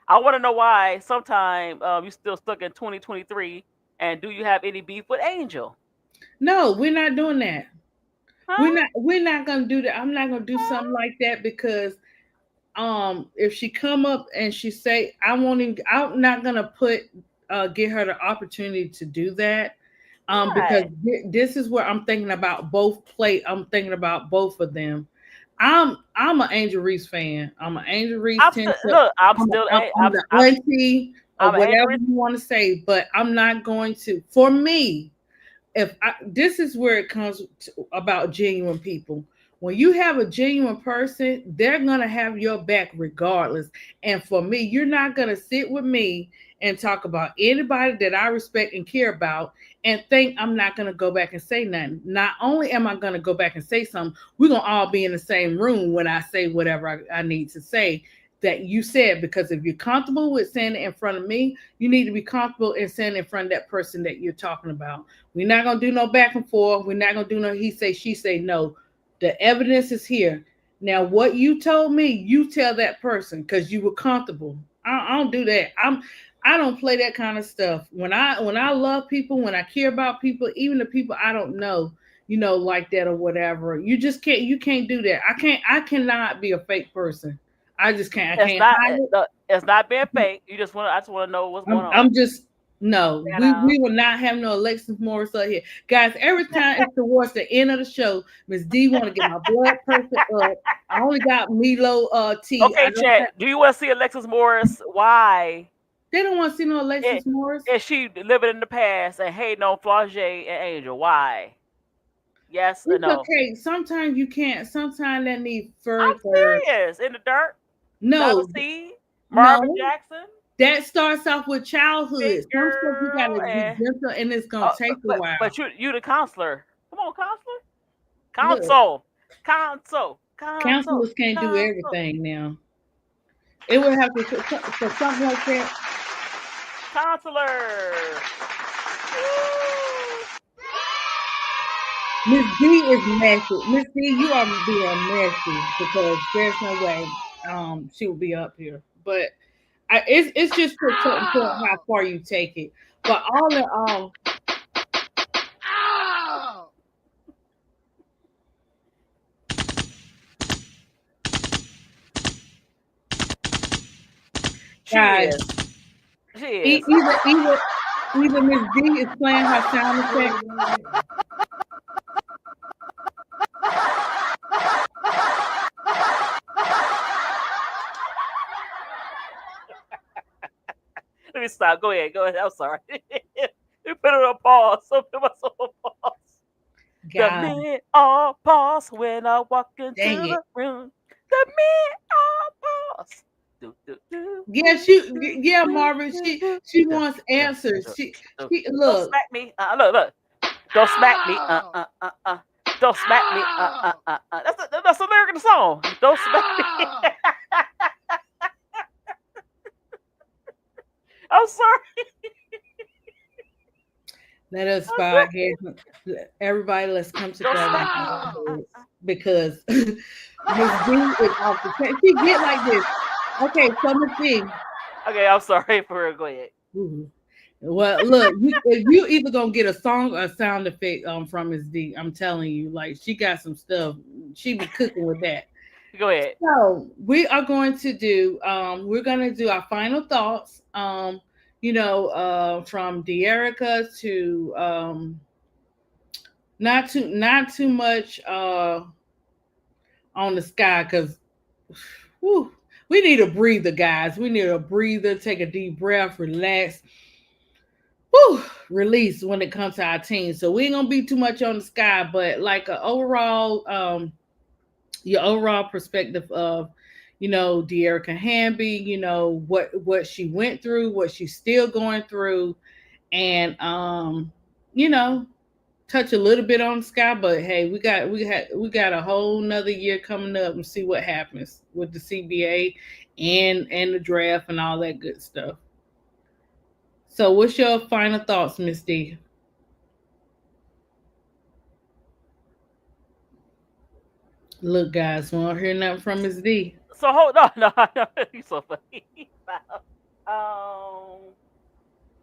I want to know why. Sometime you still stuck in 2023, and do you have any beef with Angel? No, we're not doing that. Huh? We're not gonna do that. I'm not gonna do something like that because if she come up and she say, I won't even, I'm not gonna get her the opportunity to do that. Because Right. this is where I'm thinking about I'm thinking about both of them. I'm an Angel Reese fan. I'm an Angel Reese I'm still 10. look. I'm I'm, still I'm, a. I'm the I'm auntie or I'm an whatever Andrew. you want to say, but I'm not going to. For me, this is where it comes about genuine people. When you have a genuine person, they're gonna have your back regardless. And for me, you're not gonna sit with me and talk about anybody that I respect and care about and think I'm not gonna go back and say nothing. Not only am I gonna go back and say something, we're gonna all be in the same room when I say whatever I need to say that you said. Because if you're comfortable with saying it in front of me, you need to be comfortable in saying it in front of that person that you're talking about. We're not gonna do no back and forth. We're not gonna do no he say she say. No, the evidence is here. Now, what you told me, you tell that person because you were comfortable. I don't do that. I don't play that kind of stuff. When I love people, when I care about people, even the people I don't know, like that or whatever. You just can't. You can't do that. I can't. I cannot be a fake person. I just can't. I It's can't not. hide it. It's not being fake. You just want. I just want to know what's going I'm just no. on. We will not have no Alexis Morris up here, guys. Every time it's towards the end of the show, Miss D want to get my blood pressure up. I only got Milo tea. I Okay, don't have. chat. Do you want to see Alexis Morris? Why They don't want to see no is, Alexis Morris. is she living in the past and hating on Flaugier and Angel? Why? Yes or It's no? okay. Sometimes you can't. Sometimes that need I'm further. serious. In the dirt, Bella No, C, Marvin no. Jackson, That starts off with Big childhood. Some stuff you Girl, gotta be and gentle, and it's gonna take a but while. you the counselor. Come on, counselor, Look, console, counselors can't do console, everything now. It would have to for something like that. counselor. Woo! Miss D is messy. Miss D, you are being messy because there's no way she will be up here. But it's just to a certain point how far you take it. But all in all, She guys, is. She is. either Miss D is playing her sound effect. Let me stop. Go ahead. Go ahead. I'm sorry. You put it on pause. So put myself on pause. The God men all pause when I walk into dang it. the room. The men all pause. Do, do, do, Yeah, yeah, Marvin. She do, wants do, answers. do, do. She Don't look. smack me. Look. Don't smack me. Don't smack me. That's the lyric of the song. Don't smack me. I'm sorry. Let us I'm bow our sorry. heads. Everybody, let's come Don't together smack and me. bow our heads because Miss D is off the chain. She get like this. Okay, so Miss D. Okay, I'm sorry for go ahead. Ooh. Well, look, if you either gonna get a song or a sound effect from Miss D, I'm telling you, like she got some stuff. She be cooking with that. Go ahead. So we are going to do we're gonna do our final thoughts. From Derica to not too much on the sky because we need a breather, guys. We need a breather, take a deep breath, relax, release when it comes to our team. So we ain't gonna be too much on the sky, but like a overall your overall perspective of Derica Hamby, what she went through, what she's still going through, and you know touch a little bit on the sky. But hey, we got a whole nother year coming up and see what happens with the CBA and the draft and all that good stuff. So what's your final thoughts, Miss D? Look, guys, we don't hear nothing from Miss D. So hold on. No. He's so funny. um.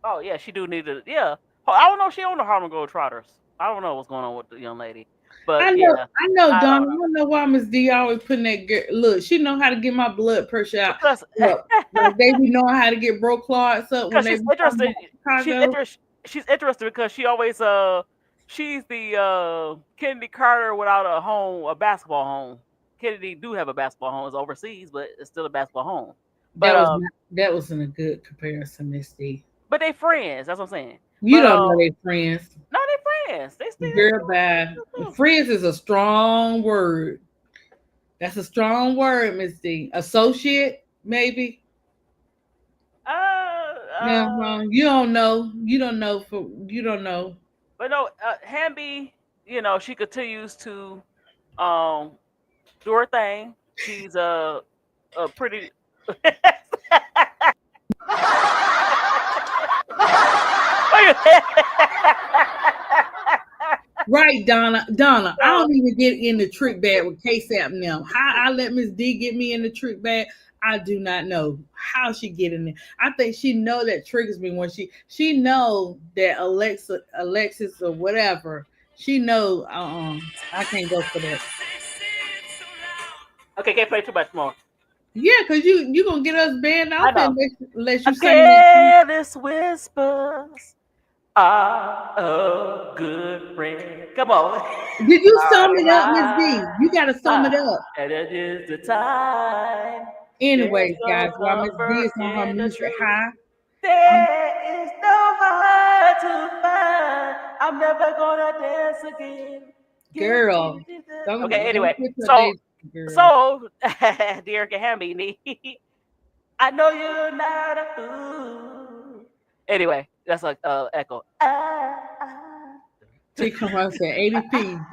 Oh yeah, she do need to. Yeah. I don't know. She on the Harlem Globetrotters. I don't know what's going on with the young lady. But yeah, I know, I Donna. don't I know don't know why Miss D always putting that girl. Look, she know how to get my blood pressure out. because Look, like they be knowing how to get broke clots up when because they she's be talking interested. about She's Chicago. interested. She's interested because she always she's the Kennedy Carter without a home, a basketball home. Kennedy do have a basketball home. It's overseas, but it's still a basketball home. But That wasn't a good comparison, Miss D. but they friends. That's what I'm saying. You But don't know they friends. no, they friends. They Girl, bad. still. Friends is a strong word. That's a strong word, Miss D. Associate, maybe. No, you don't know. You don't know. You don't know. But no, Hamby, she continues to um do her thing. She's a pretty. Right, Donna. Donna, I don't even get in the trick bag with KSAP now. How I let Miss D get me in the trick bag, I do not know how she get in there. I think she know that triggers me when she know that Alexis or whatever. She know I can't go for that. Okay, can't play too much more. Yeah, because you gonna get us banned I off know. unless you sing that. Careless whispers are a good friend. Come on. Did you sum it up, Miss D? You gotta sum it up. And it is the time. There's Anyways, no guys, while Miss D comfort is on her in the music truth. high, There is no heart to find. I'm never gonna dance again. girl, Okay, don't anyway, put your so days, girl. so Derica Hamby, I know you're not a fool. Anyway, that's like echo. She come out and say ADP.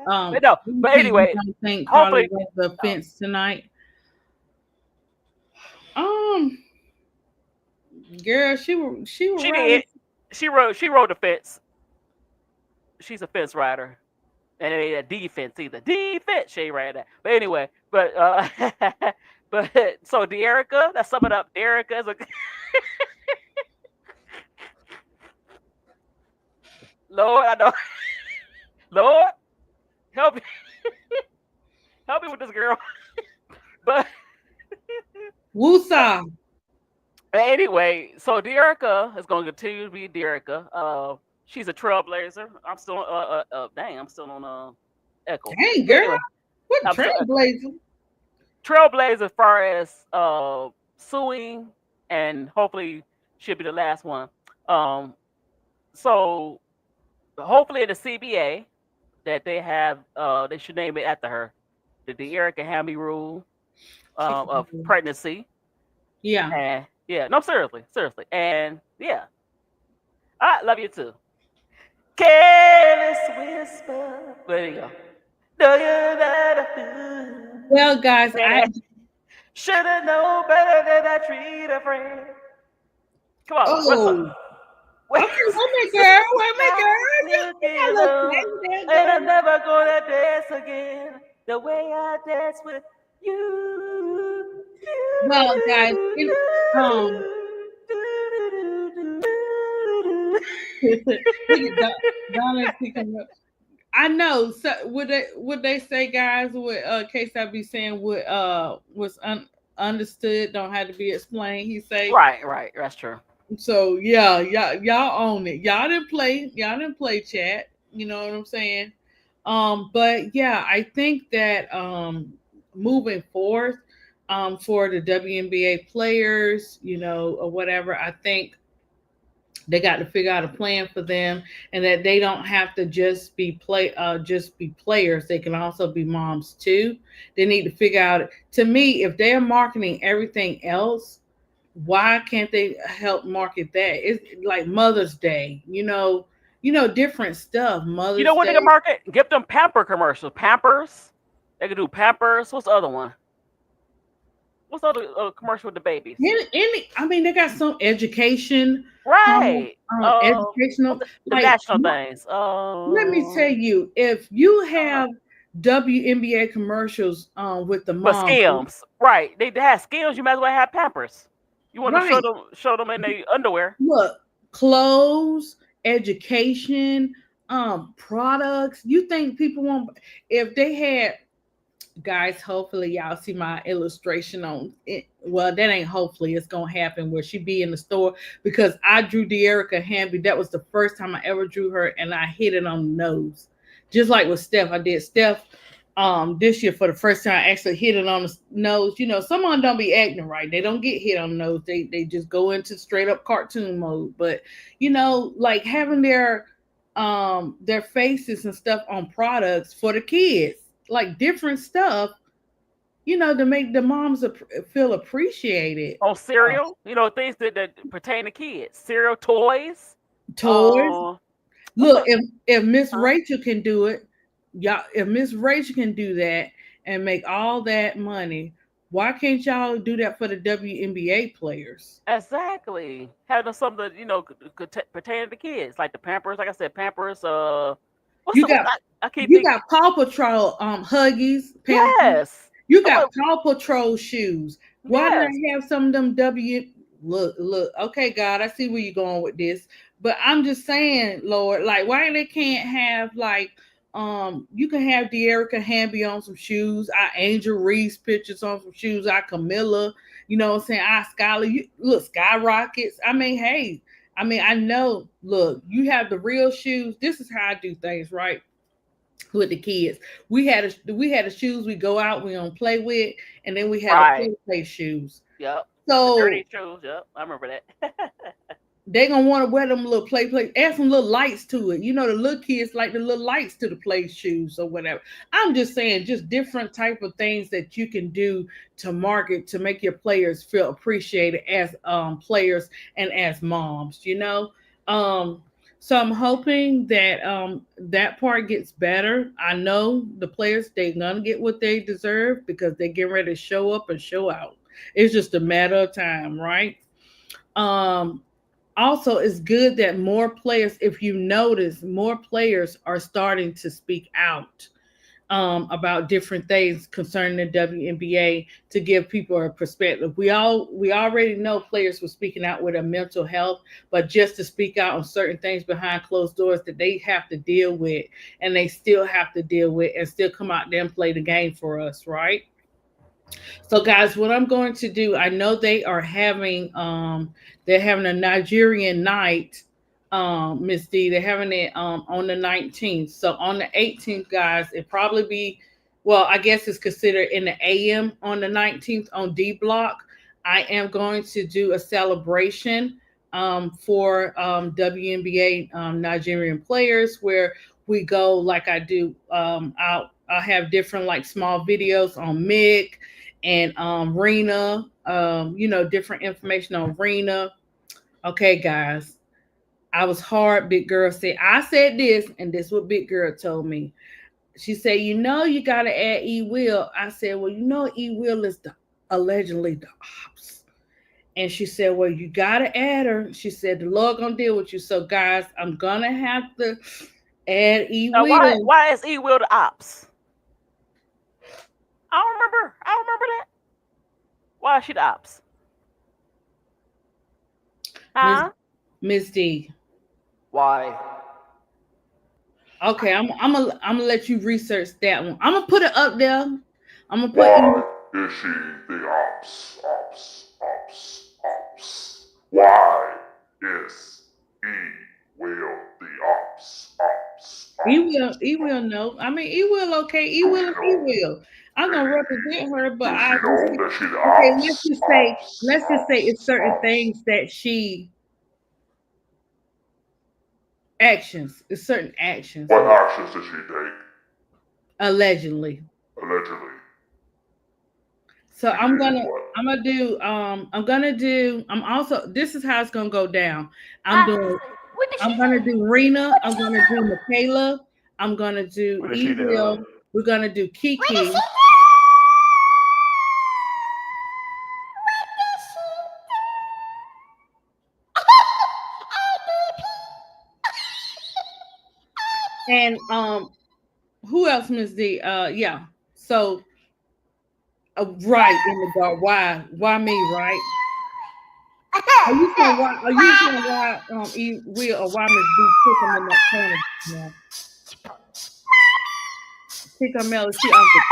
But no, but ADP, you anyway, don't think Carly hopefully was the fence tonight? Um, girl, she was she right. did. She rode the fence. She's a fence rider. And it ain't a defense either. Defense, she ain't right that. But anyway, but so Derica, let's sum it up. Derica is a Lord, I know. Lord, help me, help me with this girl. But Woosah. anyway, so Derica is going to continue to be Derica. She's a trailblazer. I'm still dang, I'm still on echo. Dang, But girl. anyway, What I'm still trailblazer? trailblazer as far as suing, and hopefully she'll be the last one. So hopefully the CBA that they have, they should name it after her, the Derica Hamby rule of pregnancy. Yeah. And yeah, no, seriously, and yeah, I love you too. Careless whisper. There you go. No, you're not a fool. Well, guys, Should have known better than I treat a friend. Come on, what's up? okay, wait a girl. And I'm never gonna dance again the way I dance with you. Well, guys, Donna, I know. So would they say, guys? What case I be saying was understood don't have to be explained. He say right. That's true. So yeah, y'all own it. Y'all didn't play chat. You know what I'm saying? But yeah, I think that moving forth, for the WNBA players, or whatever, I think they got to figure out a plan for them, and that they don't have to just be players. They can also be moms too. They need to figure out. To me, if they're marketing everything else, why can't they help market that? It's like Mother's Day, different stuff. Mother's You know what Day. they can market? Give them pamper commercials. Pampers. They can do Pampers. What's the other one? What's the other commercial with the babies? They got some education. Right. Educational. The like, national things. Let me tell you, if you have WNBA commercials with the But mom. scams. Right. They have scams. You might as well have Pampers. You want Right. to show them in their underwear. Look, clothes, education, products. You think people won't if they had guys, hopefully y'all see my illustration on it. Well, that ain't hopefully it's gonna happen where she be in the store because I drew Derica Hamby. That was the first time I ever drew her and I hit it on the nose. Just like with Steph. I did Steph this year for the first time I actually hit it on the nose. You know, someone don't be acting right. They don't get hit on the nose. They just go into straight up cartoon mode. But you know, like having their faces and stuff on products for the kids, like different stuff, you know, to make the moms feel appreciated. On cereal, you know, things that pertain to kids. Cereal, toys. Toys. What's Look, up? if Miss Huh? Rachel can do it, y'all, if Miss Rachel can do that and make all that money, why can't y'all do that for the WNBA players? Exactly. Having something that, you know, could pertain to kids, like the Pampers. Like I said, Pampers. What's You the? got I can't you think. got Paw Patrol Huggies, Pampers. Yes. You Oh, got Paw Patrol shoes. Why not yes. have some of them look, okay, God, I see where you're going with this. But I'm just saying, Lord, like why they can't have like you can have Derica Hamby on some shoes, our Angel Reese pictures on some shoes, our Camilla, you know what I'm saying, our Skylar, you look skyrockets. I mean, hey, I mean, I know, look, you have the real shoes. This is how I do things, right? With the kids. We had the shoes we go out, we don't play with, and then we had the Right. play shoes. Yep. The So dirty shoes. Yep. I remember that. they gonna want to wear them little play, add some little lights to it. You know, the little kids like the little lights to the play shoes or whatever. I'm just saying, just different type of things that you can do to market to make your players feel appreciated as players and as moms. You know, um, so I'm hoping that that part gets better. I know the players they gonna get what they deserve because they get ready to show up and show out. It's just a matter of time, right? Um, Also it's good that more players, if you notice, more players are starting to speak out about different things concerning the WNBA to give people a perspective. We already know players were speaking out with their mental health, but just to speak out on certain things behind closed doors that they have to deal with, and they still have to deal with, and still come out there and play the game for us, right? So, guys, what I'm going to do, I know they're having a Nigerian night, Miss D. They're having it on the 19th. So on the 18th, guys, it probably be, well, I guess it's considered in the AM on the 19th on D Block. I am going to do a celebration for WNBA Nigerian players where we go like I do. I'll have different like small videos on Mick and Rena, you know, different information on Rena. Okay, guys, I was hard. Big girl said, I said this, and this is what Big girl told me. She said, you know, you got to add E Will. I said, well, you know, E Will is allegedly the ops. And she said, well, you got to add her. She said, the Lord going to deal with you. So, guys, I'm going to have to add E Now, why Will. why is E Will the ops? I don't remember. I don't remember that. Why is she the ops? Miss Huh? Miss D. Why? Okay, I'm gonna let you research that one. I'm gonna put it up there. I'm gonna put Why is she the ops? Ops, ops, ops. Why is E Will the ops? Ops, ops. E will know. I mean E will okay. E will is E will. I'm gonna represent her, but Does I she just know that she the okay. ops? Let's Ops, just say it's ops, certain ops. things that she actions. It's certain actions What actions did she take? allegedly. Allegedly. So She did what? I'm also this is how it's gonna go down. What did she I'm gonna do? do Rena. What I'm did she gonna do do? Michaela. I'm gonna do What did she E do? Will. We're gonna do What did she Kiki. do? And who else, Miss D? Yeah. So right in the dark. Why me? Right. Are you saying why? Are you saying why? Will or why Miss B took him in that corner? Now, pick her Melody. She off the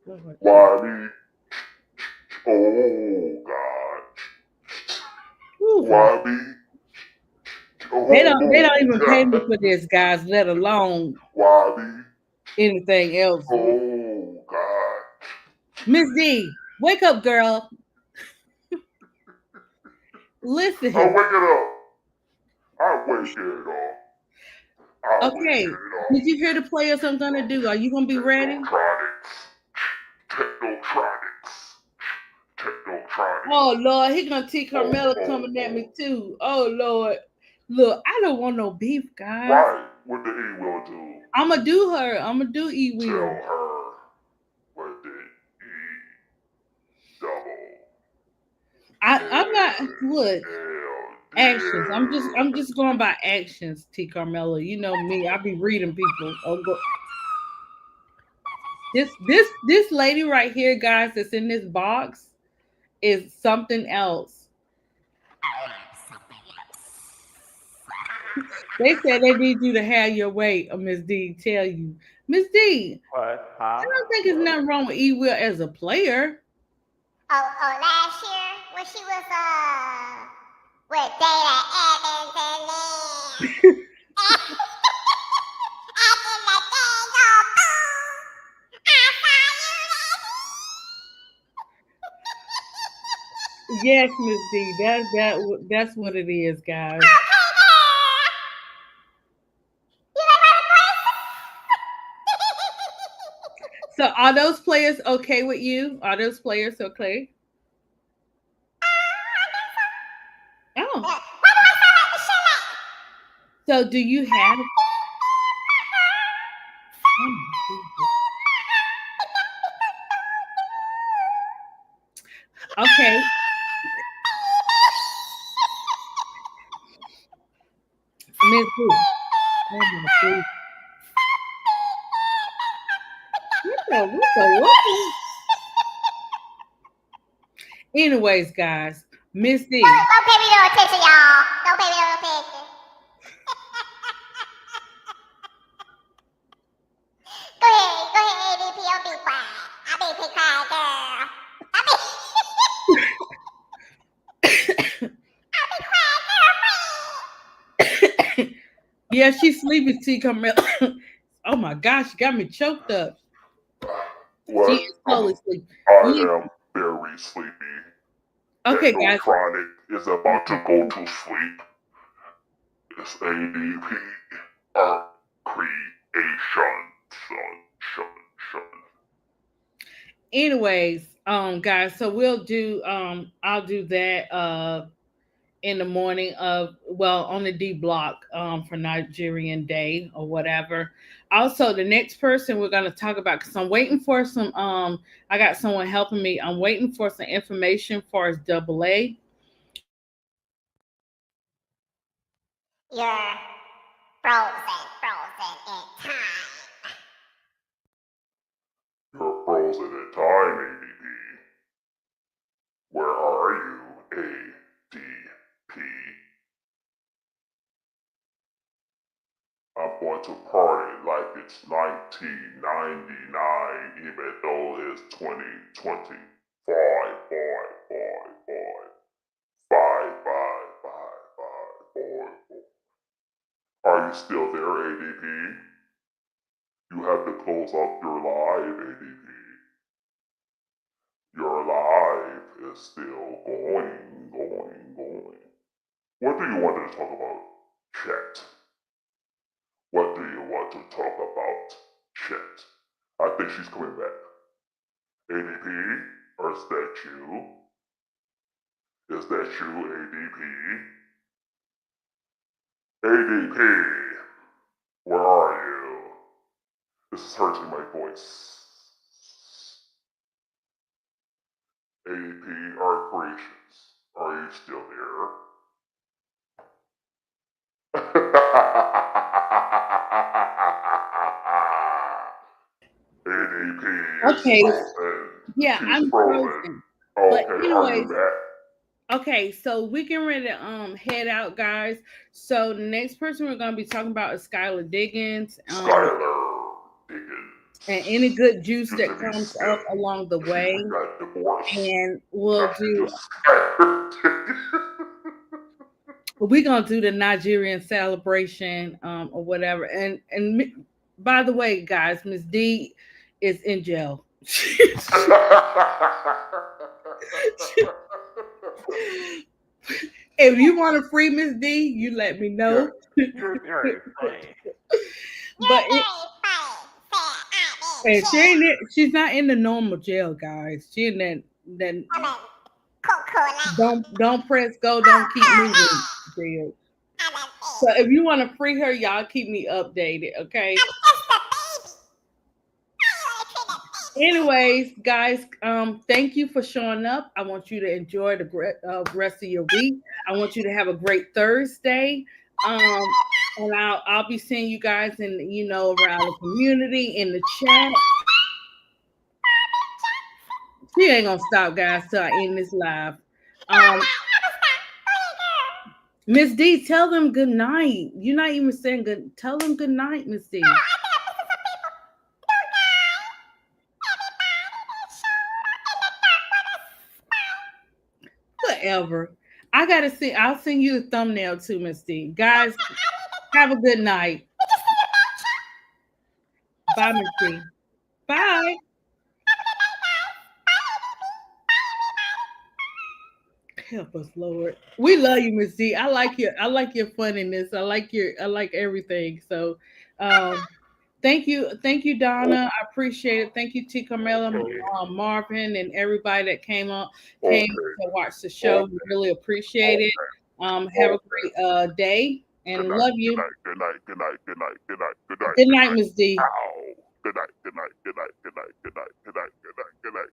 corner. Why me? Oh God. Ooh, Why me? They don't even pay me God. for this, guys. Let alone Why me? anything else. Oh God. Miss D, wake up, girl. I'll Listen. wake it up. I'll wake it up. I'll wake Okay. it up. Did you hear the players I'm gonna do? Are you gonna be ready? Technotronics. Technotronics. Oh Lord, he gonna see Carmela coming at me too. Oh Lord. Look, I don't want no beef, guys. Right. What the E will do? I'ma do her. I'ma do E Tell Will. her what the E double. I'm not look. L Actions. I'm just going by actions, T Carmela. You know me. I be reading people. This lady right here, guys, that's in this box is something else. They said they need you to have your way, Miss D. Tell you, Miss D. What? I Huh? don't think there's nothing wrong with E Will as a player. Oh, last year when she was with Dana Evans and then after the thing go boom, I saw you. Yes, Miss D. That's what it is, guys. So are those players okay with you? Are those players okay? Oh. So do you have okay. Miss D. Oh my goodness. What? Anyways, guys, Miss D. Don't pay me no attention, y'all. Don't pay me no attention. Go ahead, ADP. I'll be quiet. I'll be quiet, girl. Yeah, she's sleepy, T Carmela. Oh my gosh, she got me choked up. What? She is totally sleepy. I am very sleepy. Okay, guys. Technotronic is about to go to sleep. It's ADP. Our creation. Shun. Anyways, guys, so we'll do I'll do that in the morning on the D block for Nigerian Day or whatever. Also, the next person we're gonna talk about, because I'm waiting for some I got someone helping me. I'm waiting for some information for his double A. You're frozen in time. You're frozen in time, ADP. Where are you, ADP? I'm going to party like it's 1999, even though it's 2020. Five. Are you still there, ADP? You have to close up your live, ADP. Your live is still going. What do you want to talk about, chat? What do you want to talk about, chat? I think she's coming back. ADP, or is that you? Is that you, ADP? ADP, where are you? This is hurting my voice. ADP, our creations, are you still there? ADP is Okay. frozen. Yeah, She's I'm frozen. frozen. Okay, But are anyways, you back? Okay, so we can ready to head out, guys. So the next person we're gonna be talking about is Skylar Diggins. Skylar Diggins. And any good juice Used that to be comes Skip. up along the She way. got divorced. And we'll Now she do just Skylar Diggins. we're gonna do the Nigerian celebration or whatever. And by the way, guys, Miss D is in jail. If you want to free Miss D, you let me know. You're very funny. But and she's not in the normal jail, guys. She in that don't press go, don't keep moving jail. So if you want to free her, y'all keep me updated, okay? Anyways, guys, thank you for showing up. I want you to enjoy the rest of your week. I want you to have a great Thursday. And I'll be seeing you guys in around the community in the chat. She ain't gonna stop, guys, till I end this live. Miss D, tell them good night. You're not even saying good. Tell them good night, Miss D. Whatever. I gotta see. I'll send you the thumbnail too, Miss D. Guys, have a good night. Bye, Miss D. Bye. Help us, Lord. We love you, Miss D. I like your funniness. I like everything. So thank you, Donna. I appreciate it. Thank you, T. Carmela, Marvin, and everybody that came to watch the show. We really appreciate it. Have a great day and love you. Good night. Good night. Good night. Good night. Good night. Good night, Miss D. Ow. Good night. Good night. Good night. Good night. Good night. Good night. Good night.